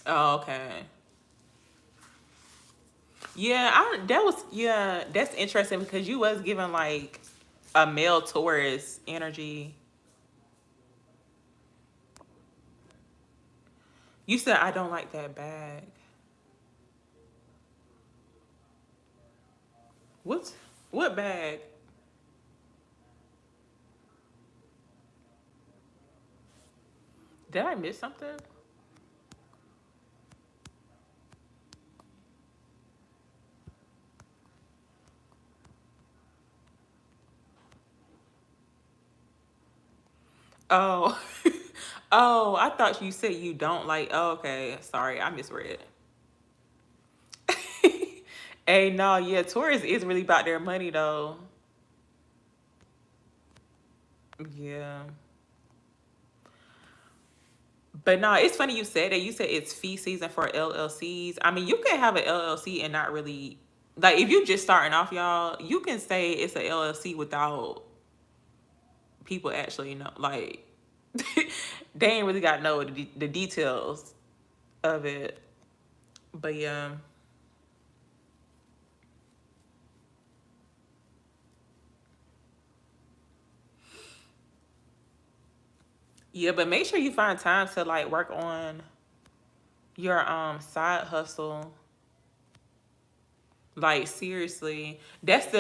Oh, okay. Yeah, that was yeah, that's interesting because you was given like a male Taurus energy. You said I don't like that bag. What what bag? Did I miss something? Oh. Oh, I thought you said you don't like oh, okay. Sorry, I misread. Hey, no, yeah, tourists is really about their money though. Yeah. But no, it's funny you said that. You said it's fee season for LLCs. I mean, you can have an LLC and not really, like, if you just starting off, y'all, you can say it's an LLC without people actually know. Like, they ain't really got to know the details of it. But yeah. Yeah, but make sure you find time to like work on your side hustle. Like seriously, that's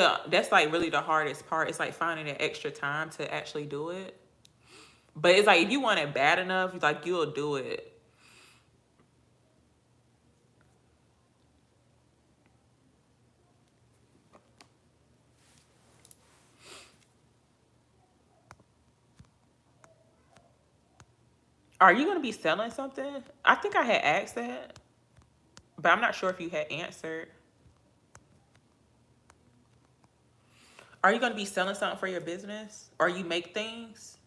like really the hardest part. It's like finding that extra time to actually do it. But it's like if you want it bad enough, like you'll do it. Are you gonna be selling something? I think I had asked that, but I'm not sure if you had answered. Are you gonna be selling something for your business, or you make things?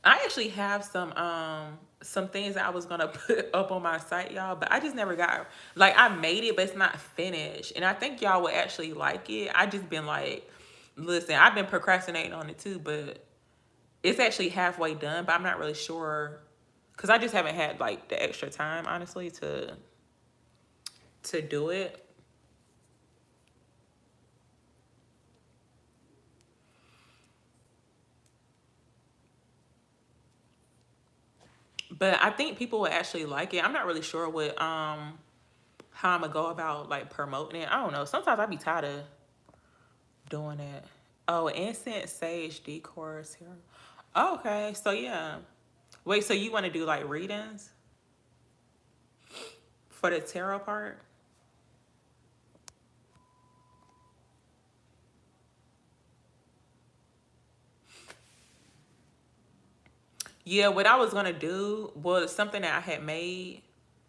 I actually have some things that I was gonna put up on my site, y'all, but I just never got, like, I made it, but it's not finished. And I think y'all would actually like it. I just been like, listen, I've been procrastinating on it too, but it's actually halfway done, but I'm not really sure because I just haven't had like the extra time, honestly, to do it. But I think people would actually like it. I'm not really sure what how I'm gonna go about like promoting it. I don't know. Sometimes I be tired of doing it. Oh, incense, sage, decor, serum. Oh, okay, so yeah. Wait, so you want to do like readings for the tarot part? Yeah, what I was gonna do was something that I had made.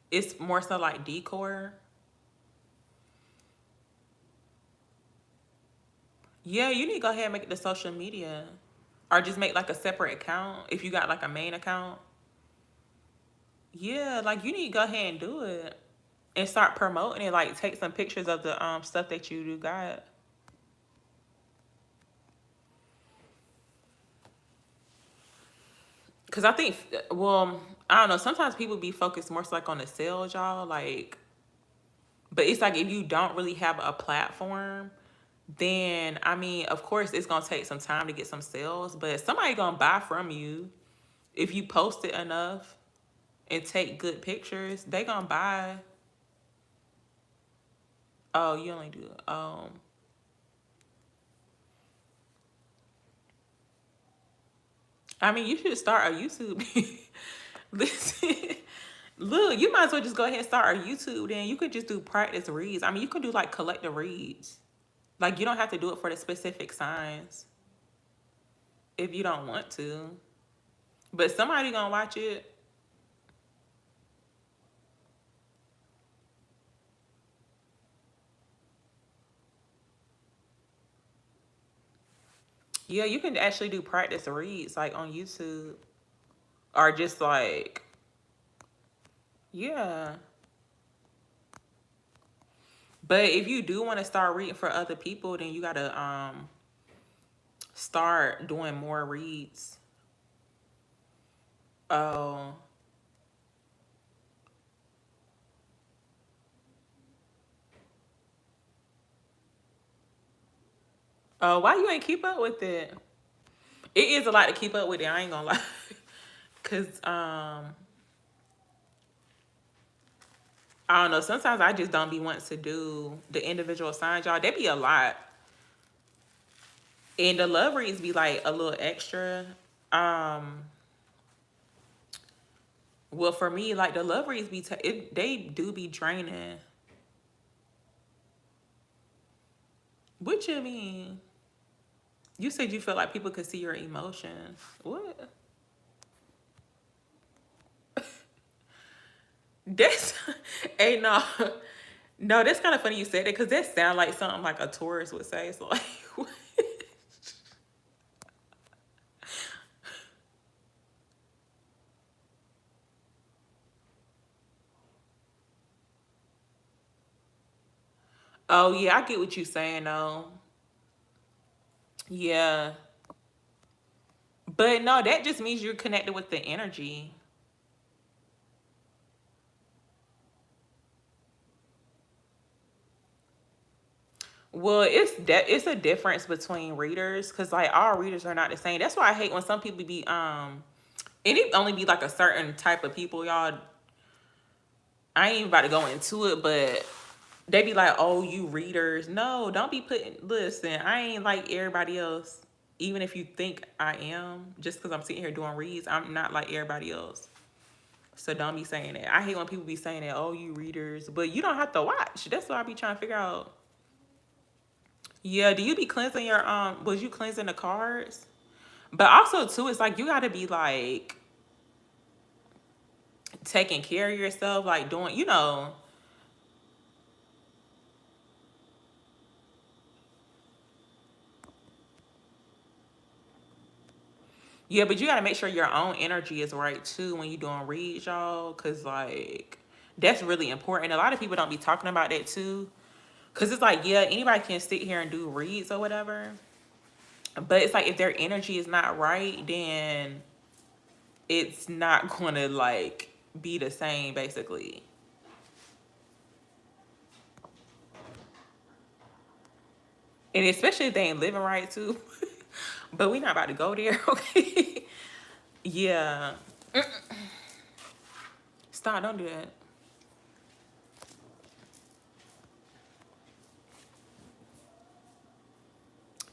It's more so like decor. Yeah, you need to go ahead and make it the social media. Or just make like a separate account if you got like a main account. Yeah, like you need to go ahead and do it. And start promoting it. Like take some pictures of the stuff that you do got. Cause I think, well, I don't know. Sometimes people be focused more so like on the sales, y'all. Like, but it's like if you don't really have a platform, then I mean, of course, it's gonna take some time to get some sales. But somebody gonna buy from you if you post it enough and take good pictures. They gonna buy. Oh, you only do. I mean, you should start a YouTube. Listen, look, you might as well just go ahead and start a YouTube. Then you could just do practice reads. I mean, you could do like collective reads. Like you don't have to do it for the specific signs if you don't want to. But somebody gonna watch it. Yeah, you can actually do practice reads like on YouTube or just like, yeah. But if you do want to start reading for other people, then you gotta start doing more reads. Oh, oh, why you ain't keep up with it? It is a lot to keep up with it. I ain't gonna lie, cause I don't know. Sometimes I just don't be wanting to do the individual signs, y'all. They be a lot, and the love reads be like a little extra. Um, well, for me, like the love reads be they do be draining. What you mean? You said you feel like people could see your emotions. What? That's hey no. No, that's kind of funny you said it because that sound like something like a tourist would say. So like oh yeah, I get what you're saying though. Yeah. But no, that just means you're connected with the energy. Well, it's a difference between readers because like all readers are not the same. That's why I hate when some people be and it only be like a certain type of people, y'all. I ain't even about to go into it, but they be like, "Oh, you readers." No, don't be putting. Listen, I ain't like everybody else. Even if you think I am, just because I'm sitting here doing reads, I'm not like everybody else. So don't be saying that. I hate when people be saying that. Oh, you readers, but you don't have to watch. That's what I be trying to figure out. Yeah, do you be cleansing your was you cleansing the cards? But also too, it's like you gotta be like taking care of yourself, like doing, yeah, but you gotta make sure your own energy is right too when you doing reads, y'all. Cause like that's really important. A lot of people don't be talking about that too. Cause it's like, yeah, anybody can sit here and do reads or whatever. But it's like if their energy is not right, then it's not gonna like be the same basically. And especially if they ain't living right too. But we not about to go there, okay? Yeah. Stop, don't do that.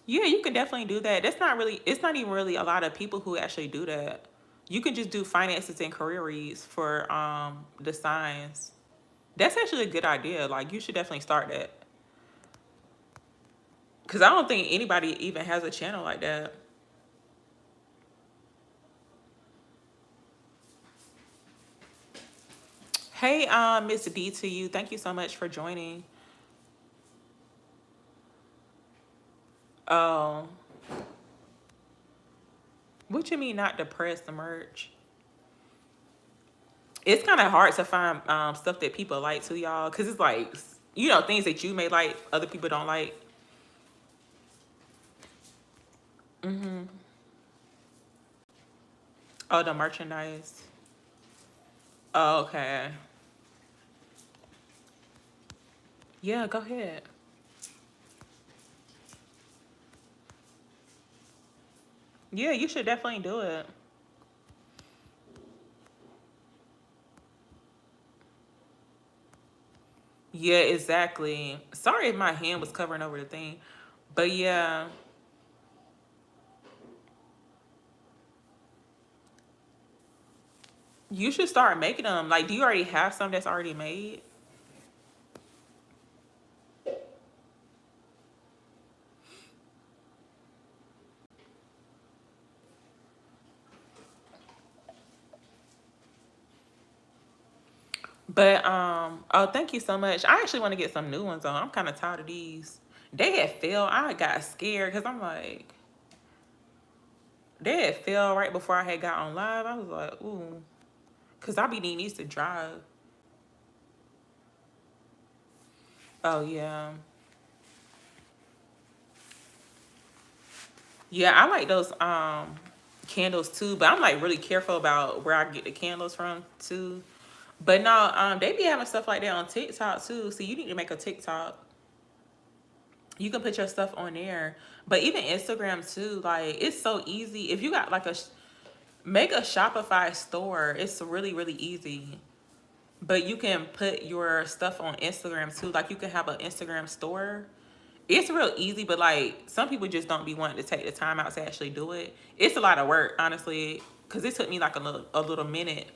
Yeah, you can definitely do that. That's not really, it's not even really a lot of people who actually do that. You can just do finances and career reads for the signs. That's actually a good idea. Like you should definitely start that. Cause I don't think anybody even has a channel like that. Hey, Miss D to you. Thank you so much for joining. Oh, what you mean not depressed the merch? It's kind of hard to find stuff that people like too, y'all, because it's like things that you may like, other people don't like. Oh, the merchandise. Oh, okay. Yeah, go ahead. Yeah, you should definitely do it. Yeah, exactly. Sorry if my hand was covering over the thing, but yeah, you should start making them. Like, do you already have some that's already made? But oh, thank you so much. I actually want to get some new ones on. I'm kind of tired of these. They had failed. I got scared because I'm like, they had failed right before I had got on live. I was like, ooh, because I be needing these to drive. Oh yeah, yeah. I like those candles too, but I'm like really careful about where I get the candles from too. But no, they be having stuff like that on TikTok too. So you need to make a TikTok. You can put your stuff on there. But even Instagram too, like it's so easy. If you got like make a Shopify store, it's really, really easy. But you can put your stuff on Instagram too. Like you can have an Instagram store. It's real easy, but like some people just don't be wanting to take the time out to actually do it. It's a lot of work, honestly, because it took me like a little minute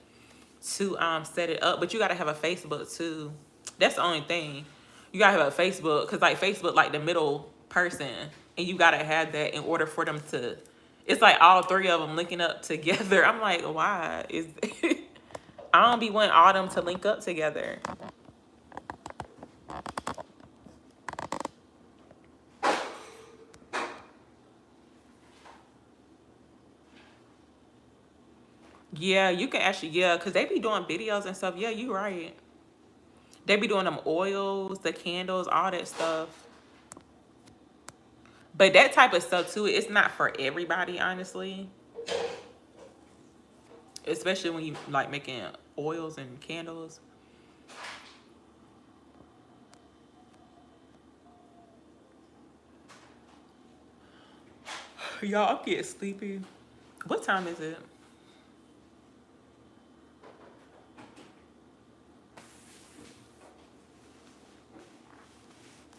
to set it up. But you gotta have a Facebook too. That's the only thing. You gotta have a Facebook because like Facebook like the middle person, and you gotta have that in order for them to. It's like all three of them linking up together. I'm like, why is? I don't be wanting all them to link up together. Yeah, you can actually, yeah, because they be doing videos and stuff. Yeah, you right. They be doing them oils, the candles, all that stuff. But that type of stuff too, it's not for everybody, honestly. Especially when you like making oils and candles. Y'all, I'm getting sleepy. What time is it?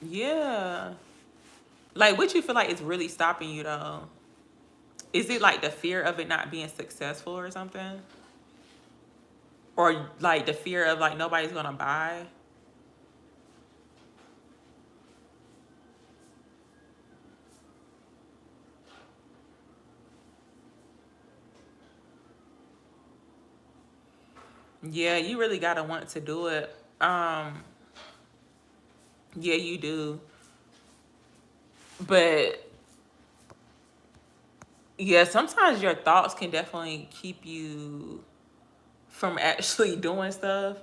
Yeah. Like, what you feel like is really stopping you though? Is it like the fear of it not being successful or something? Or like the fear of like nobody's gonna buy? Yeah, you really gotta want to do it. Yeah, you do. But yeah, sometimes your thoughts can definitely keep you from actually doing stuff.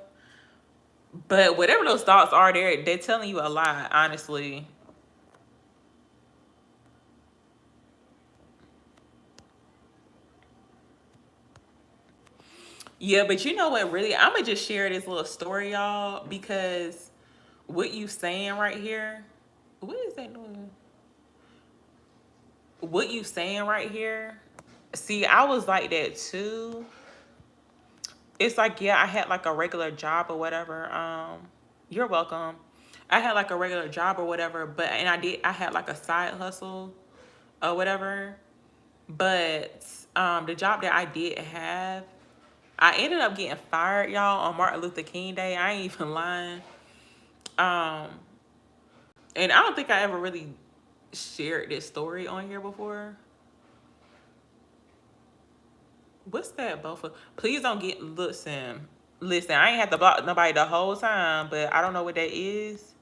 But whatever those thoughts are, they're telling you a lot, honestly. Yeah, but you know what? Really, I'm gonna just share this little story, y'all, because what you saying right here, what is that doing? What you saying right here? See, I was like that too. It's like, yeah, I had like a regular job or whatever. You're welcome. I had like a regular job or whatever, but and I had like a side hustle or whatever. But the job that I did have, I ended up getting fired, y'all, on Martin Luther King Day. I ain't even lying. Um, and I don't think I ever really shared this story on here before. What's that, both of? Please don't get listen. I ain't have to block nobody the whole time, but I don't know what that is.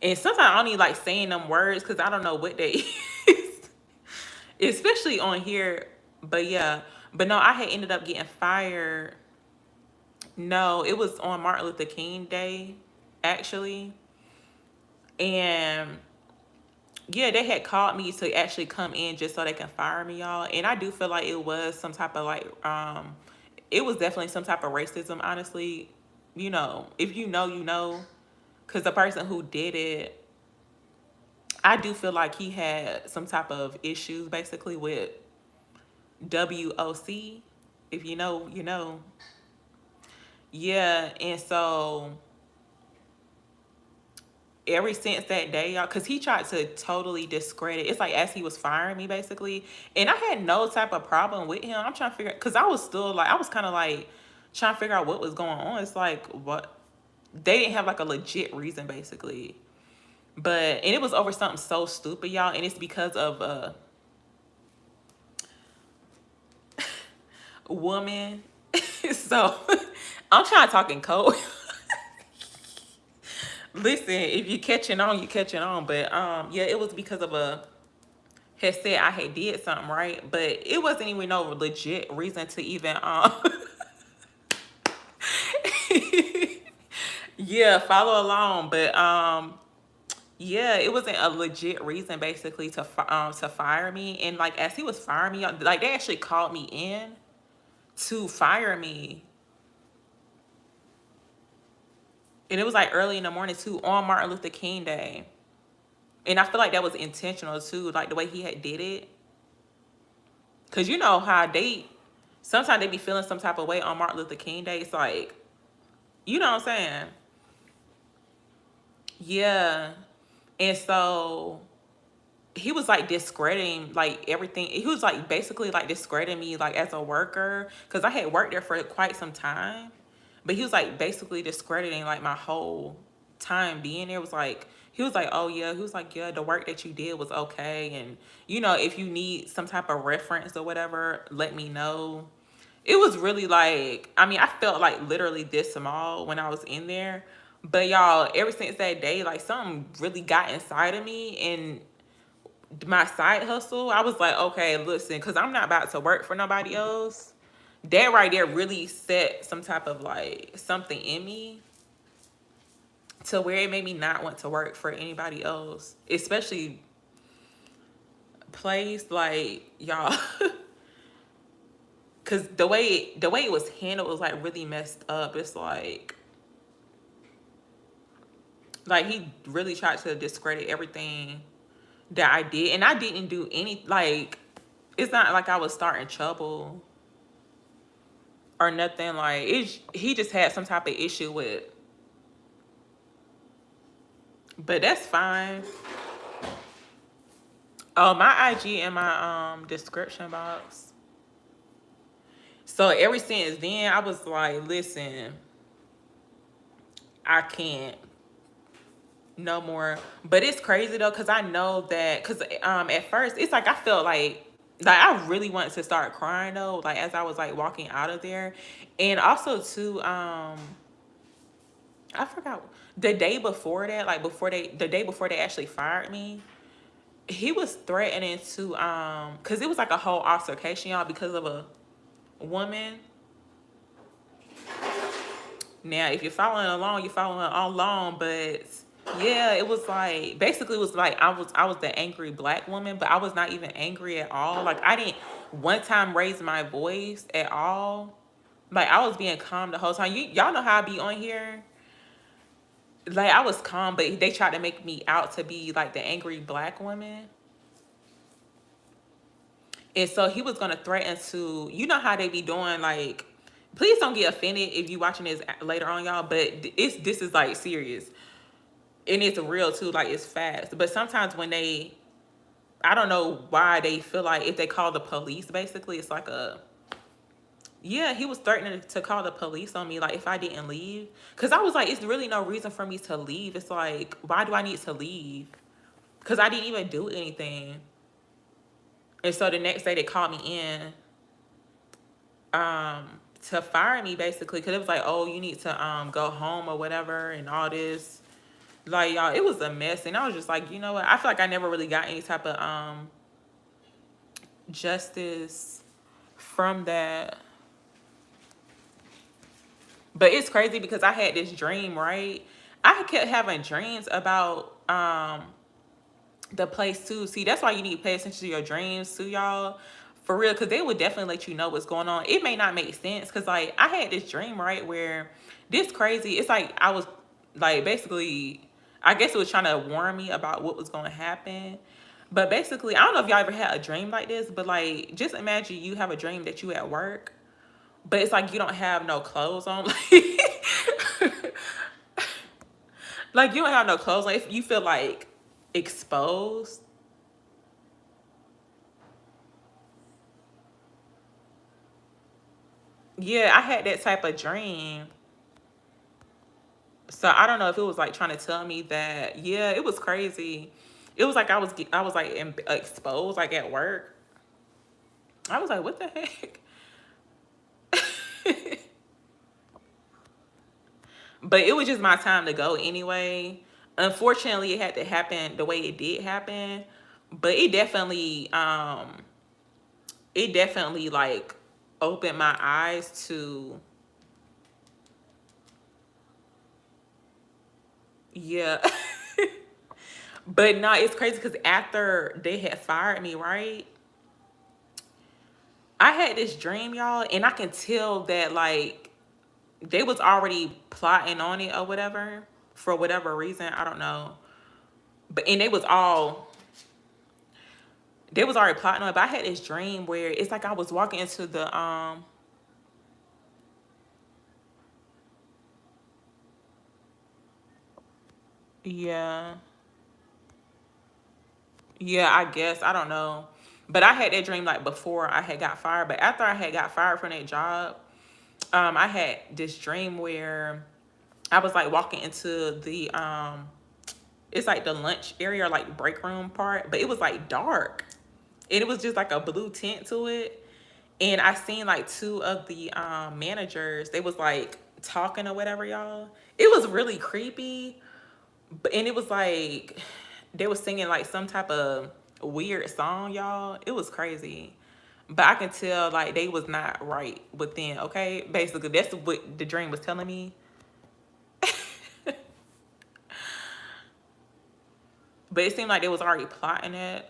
And sometimes I don't even like saying them words because I don't know what they is, especially on here. But yeah, but no, I had ended up getting fired. No, it was on Martin Luther King Day, actually, and yeah, they had called me to actually come in just so they can fire me, y'all. And I do feel like it was some type of like, it was definitely some type of racism, honestly. You know, if you know, you know, because the person who did it, I do feel like he had some type of issues basically with WOC. If you know, you know. Yeah, and so ever since that day, y'all, because he tried to totally discredit. It's like as he was firing me, basically, and I had no type of problem with him. I'm trying to figure, because I was still like, I was kind of like trying to figure out what was going on. It's like what they didn't have like a legit reason, basically, but and it was over something so stupid, y'all, and it's because of a woman. So I'm trying to talk in code. Listen, if you catching on, you catching on. But yeah, it was because of a had said I had did something right, but it wasn't even no legit reason to even yeah, follow along. But yeah, it wasn't a legit reason basically to fire me. And like as he was firing me, like they actually called me in to fire me. And it was like early in the morning too, on Martin Luther King Day. And I feel like that was intentional too, like the way he had did it. Cause you know how they sometimes they be feeling some type of way on Martin Luther King Day. It's like, you know what I'm saying? Yeah. And so he was like discrediting like everything. He was like basically like discrediting me like as a worker. Cause I had worked there for quite some time. But he was like basically discrediting like my whole time being there. Was like he was like, oh yeah, he was like, yeah, the work that you did was okay. And you know, if you need some type of reference or whatever, let me know. it was really like, I mean, I felt like literally this small when I was in there. But y'all, ever since that day, like something really got inside of me, and my side hustle, I was like, okay, listen, because I'm not about to work for nobody else. That right there really set some type of like something in me to where it made me not want to work for anybody else, especially place like y'all. Cause the way it was handled was like really messed up. It's like he really tried to discredit everything that I did, and I didn't do any, like, it's not like I was starting trouble or nothing. Like, he just had some type of issue with, but that's fine. Oh, my IG in my description box. So ever since then, I was like, listen, I can't no more. But it's crazy though, because I know that, because at first it's like I felt like I really wanted to start crying though, like as I was like walking out of there. And also too, I forgot the day before that, like the day before they actually fired me, he was threatening to because it was like a whole altercation, y'all, because of a woman. Now, if you're following along, you're following along, but yeah, it was like basically it was like I was the angry black woman, but I was not even angry at all. Like I didn't one time raise my voice at all. Like I was being calm the whole time. Y'all know how I be on here. Like I was calm, but they tried to make me out to be like the angry black woman. And so he was gonna threaten to, you know how they be doing, like, please don't get offended if you watching this later on, y'all, but this is like serious. And it's real too, like it's fast. But sometimes when I don't know why they feel like if they call the police, basically, it's like yeah, he was threatening to call the police on me, like if I didn't leave. Cause I was like, it's really no reason for me to leave. It's like, why do I need to leave? Cause I didn't even do anything. And so the next day they called me in to fire me basically, because it was like, oh, you need to go home or whatever and all this. Like, y'all, it was a mess. And I was just like, you know what? I feel like I never really got any type of justice from that. But it's crazy because I had this dream, right? I kept having dreams about the place too. See, that's why you need to pay attention to your dreams too, y'all. For real, because they would definitely let you know what's going on. It may not make sense because, like, I had this dream, right, where this crazy, it's like I was, like, basically, I guess it was trying to warn me about what was going to happen. But basically, I don't know if y'all ever had a dream like this, but, like, just imagine you have a dream that you at work, but it's like you don't have no clothes on. Like, you don't have no clothes on. If you feel, like, exposed. Yeah, I had that type of dream. So I don't know if it was like trying to tell me that. Yeah, it was crazy. It was like I was like exposed like at work. I was like, what the heck? But it was just my time to go anyway. Unfortunately, it had to happen the way it did happen. But it definitely like opened my eyes to, yeah. But no, it's crazy because after they had fired me, right? I had this dream, y'all, and I can tell that like they was already plotting on it or whatever for whatever reason. I don't know. But and they was already plotting on it. But I had this dream where it's like I was walking into the yeah. Yeah, I guess. I don't know. But I had that dream like before I had got fired. But after I had got fired from that job, I had this dream where I was like walking into the it's like the lunch area or like break room part, but it was like dark. And it was just like a blue tint to it. And I seen like two of the managers. They was like talking or whatever, y'all. It was really creepy, and it was like they was singing like some type of weird song, y'all. It was crazy. But I can tell like they was not right within, okay? Basically, that's what the dream was telling me. But it seemed like they was already plotting it.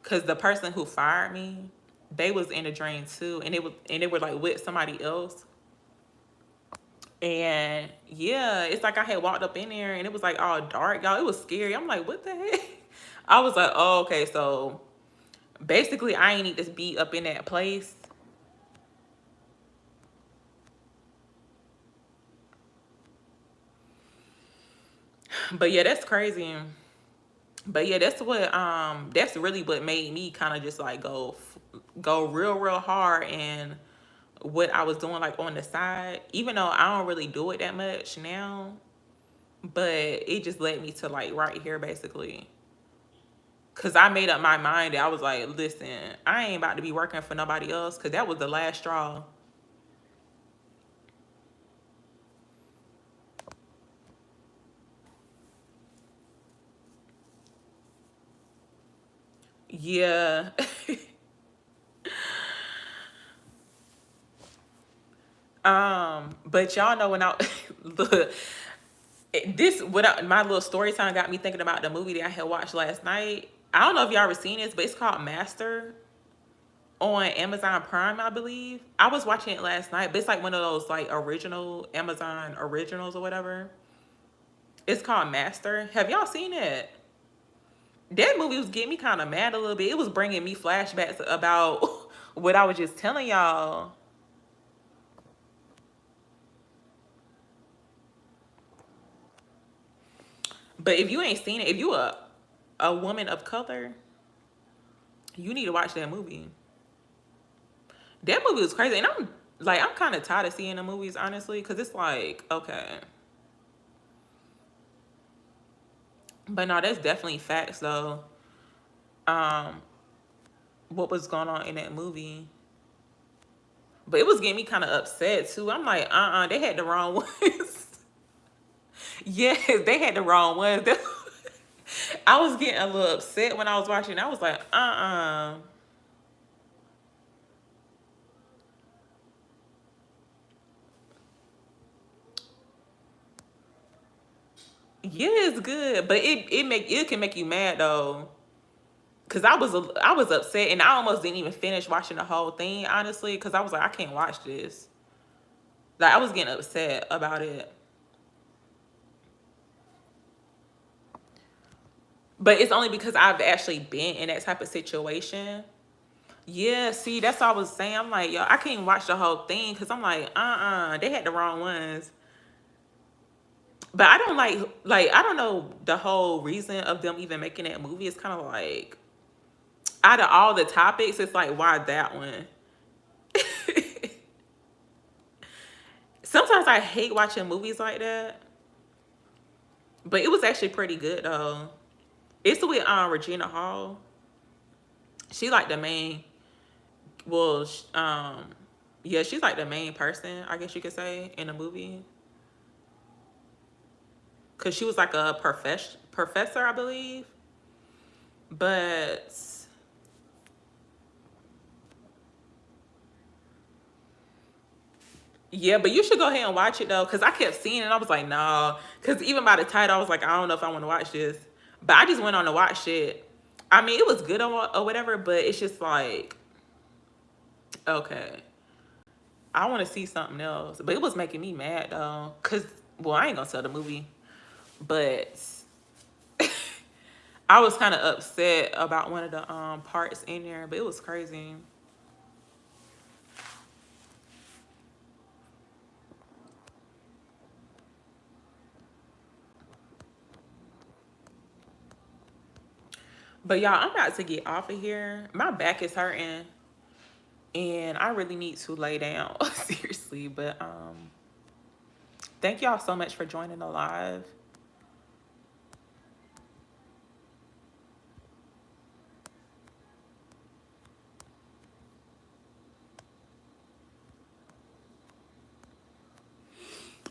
Cause the person who fired me, they was in the dream too. And they were like with somebody else. And yeah, it's like I had walked up in there and it was like all dark, y'all. It was scary. I'm like, what the heck? I was like, oh, okay, so basically I ain't need to be up in that place. But yeah, that's crazy. But yeah, that's really what made me kind of just like go real hard and what I was doing like on the side, even though I don't really do it that much now, but it just led me to like right here basically. Cause I made up my mind that I was like, listen, I ain't about to be working for nobody else, cause that was the last straw. Yeah. But y'all know when I look, my little story time got me thinking about the movie that I had watched last night. I don't know if y'all ever seen this, but it's called Master on Amazon Prime, I believe. I was watching it last night, but it's like one of those like original Amazon originals or whatever. It's called Master. Have y'all seen it? That movie was getting me kind of mad a little bit. It was bringing me flashbacks about what I was just telling y'all. But if you ain't seen it, if you a woman of color, you need to watch that movie. That movie was crazy, and I'm kind of tired of seeing the movies honestly, because it's like okay, but no, that's definitely facts though. Um, what was going on in that movie? But it was getting me kind of upset too. I'm like, they had the wrong ones. Yes, they had the wrong ones. I was getting a little upset when I was watching. I was like, yeah, it's good, but it can make you mad though. Cause I was upset and I almost didn't even finish watching the whole thing honestly. Cause I was like, I can't watch this. Like I was getting upset about it. But it's only because I've actually been in that type of situation. Yeah, see, that's what I was saying. I'm like, yo, I can't watch the whole thing because I'm like, they had the wrong ones. But I don't like I don't know the whole reason of them even making that movie. It's kind of like out of all the topics, it's like why that one? Sometimes I hate watching movies like that, but it was actually pretty good though. It's with Regina Hall. She like the main. Well, yeah, she's like the main person, I guess you could say, in the movie. Cause she was like a professor, I believe. But yeah, but you should go ahead and watch it though, cause I kept seeing it. And I was like, no, cause even by the title, I was like, I don't know if I want to watch this. But I just went on to watch it. I mean, it was good or whatever, but it's just like, okay, I want to see something else. But it was making me mad though, cause well, I ain't gonna tell the movie, but I was kind of upset about one of the parts in there, but it was crazy. But y'all, I'm about to get off of here. My back is hurting and I really need to lay down seriously. But thank y'all so much for joining the live.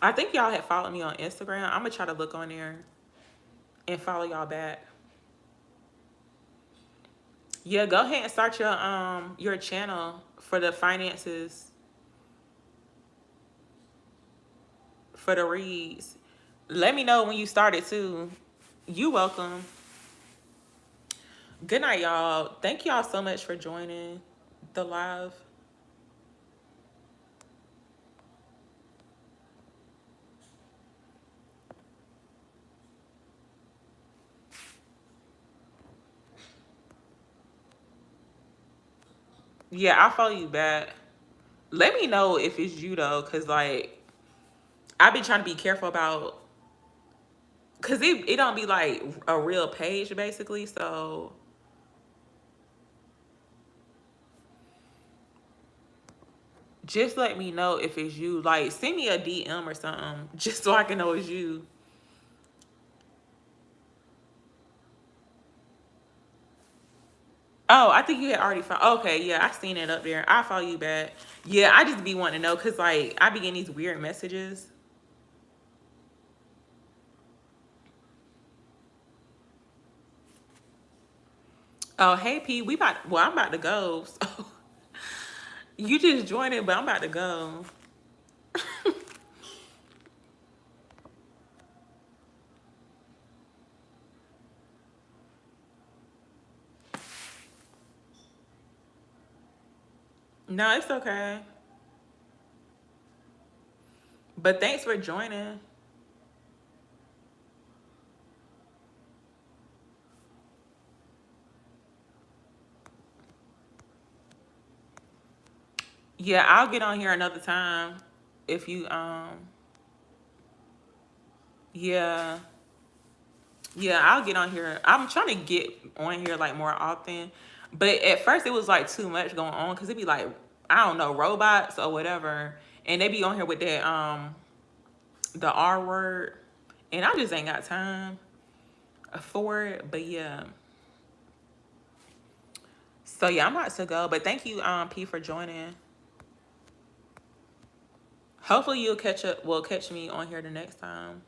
I think y'all had followed me on Instagram. I'm gonna try to look on there and follow y'all back. Yeah, go ahead and start your channel for the finances for the reads. Let me know when you started too. You welcome. Good night, y'all. Thank y'all so much for joining the live. Yeah, I'll follow you back. Let me know if it's you though, cause like I be trying to be careful about, cause it don't be like a real page basically. So just let me know if it's you. Like send me a DM or something, just so I can know it's you. Oh, I think you had already found. Okay, yeah, I seen it up there. I'll follow you back. Yeah, I just be wanting to know because like I be getting these weird messages. Oh, hey P, we about. Well, I'm about to go. So you just joined it, but I'm about to go. No, it's okay. But thanks for joining. Yeah, I'll get on here another time if you yeah. Yeah, I'll get on here. I'm trying to get on here like more often. But at first it was like too much going on because it'd be like, I don't know, robots or whatever. And they be on here with that the R word. And I just ain't got time for it. But yeah. So yeah, I'm about to go. But thank you, P, for joining. Hopefully you'll catch me on here the next time.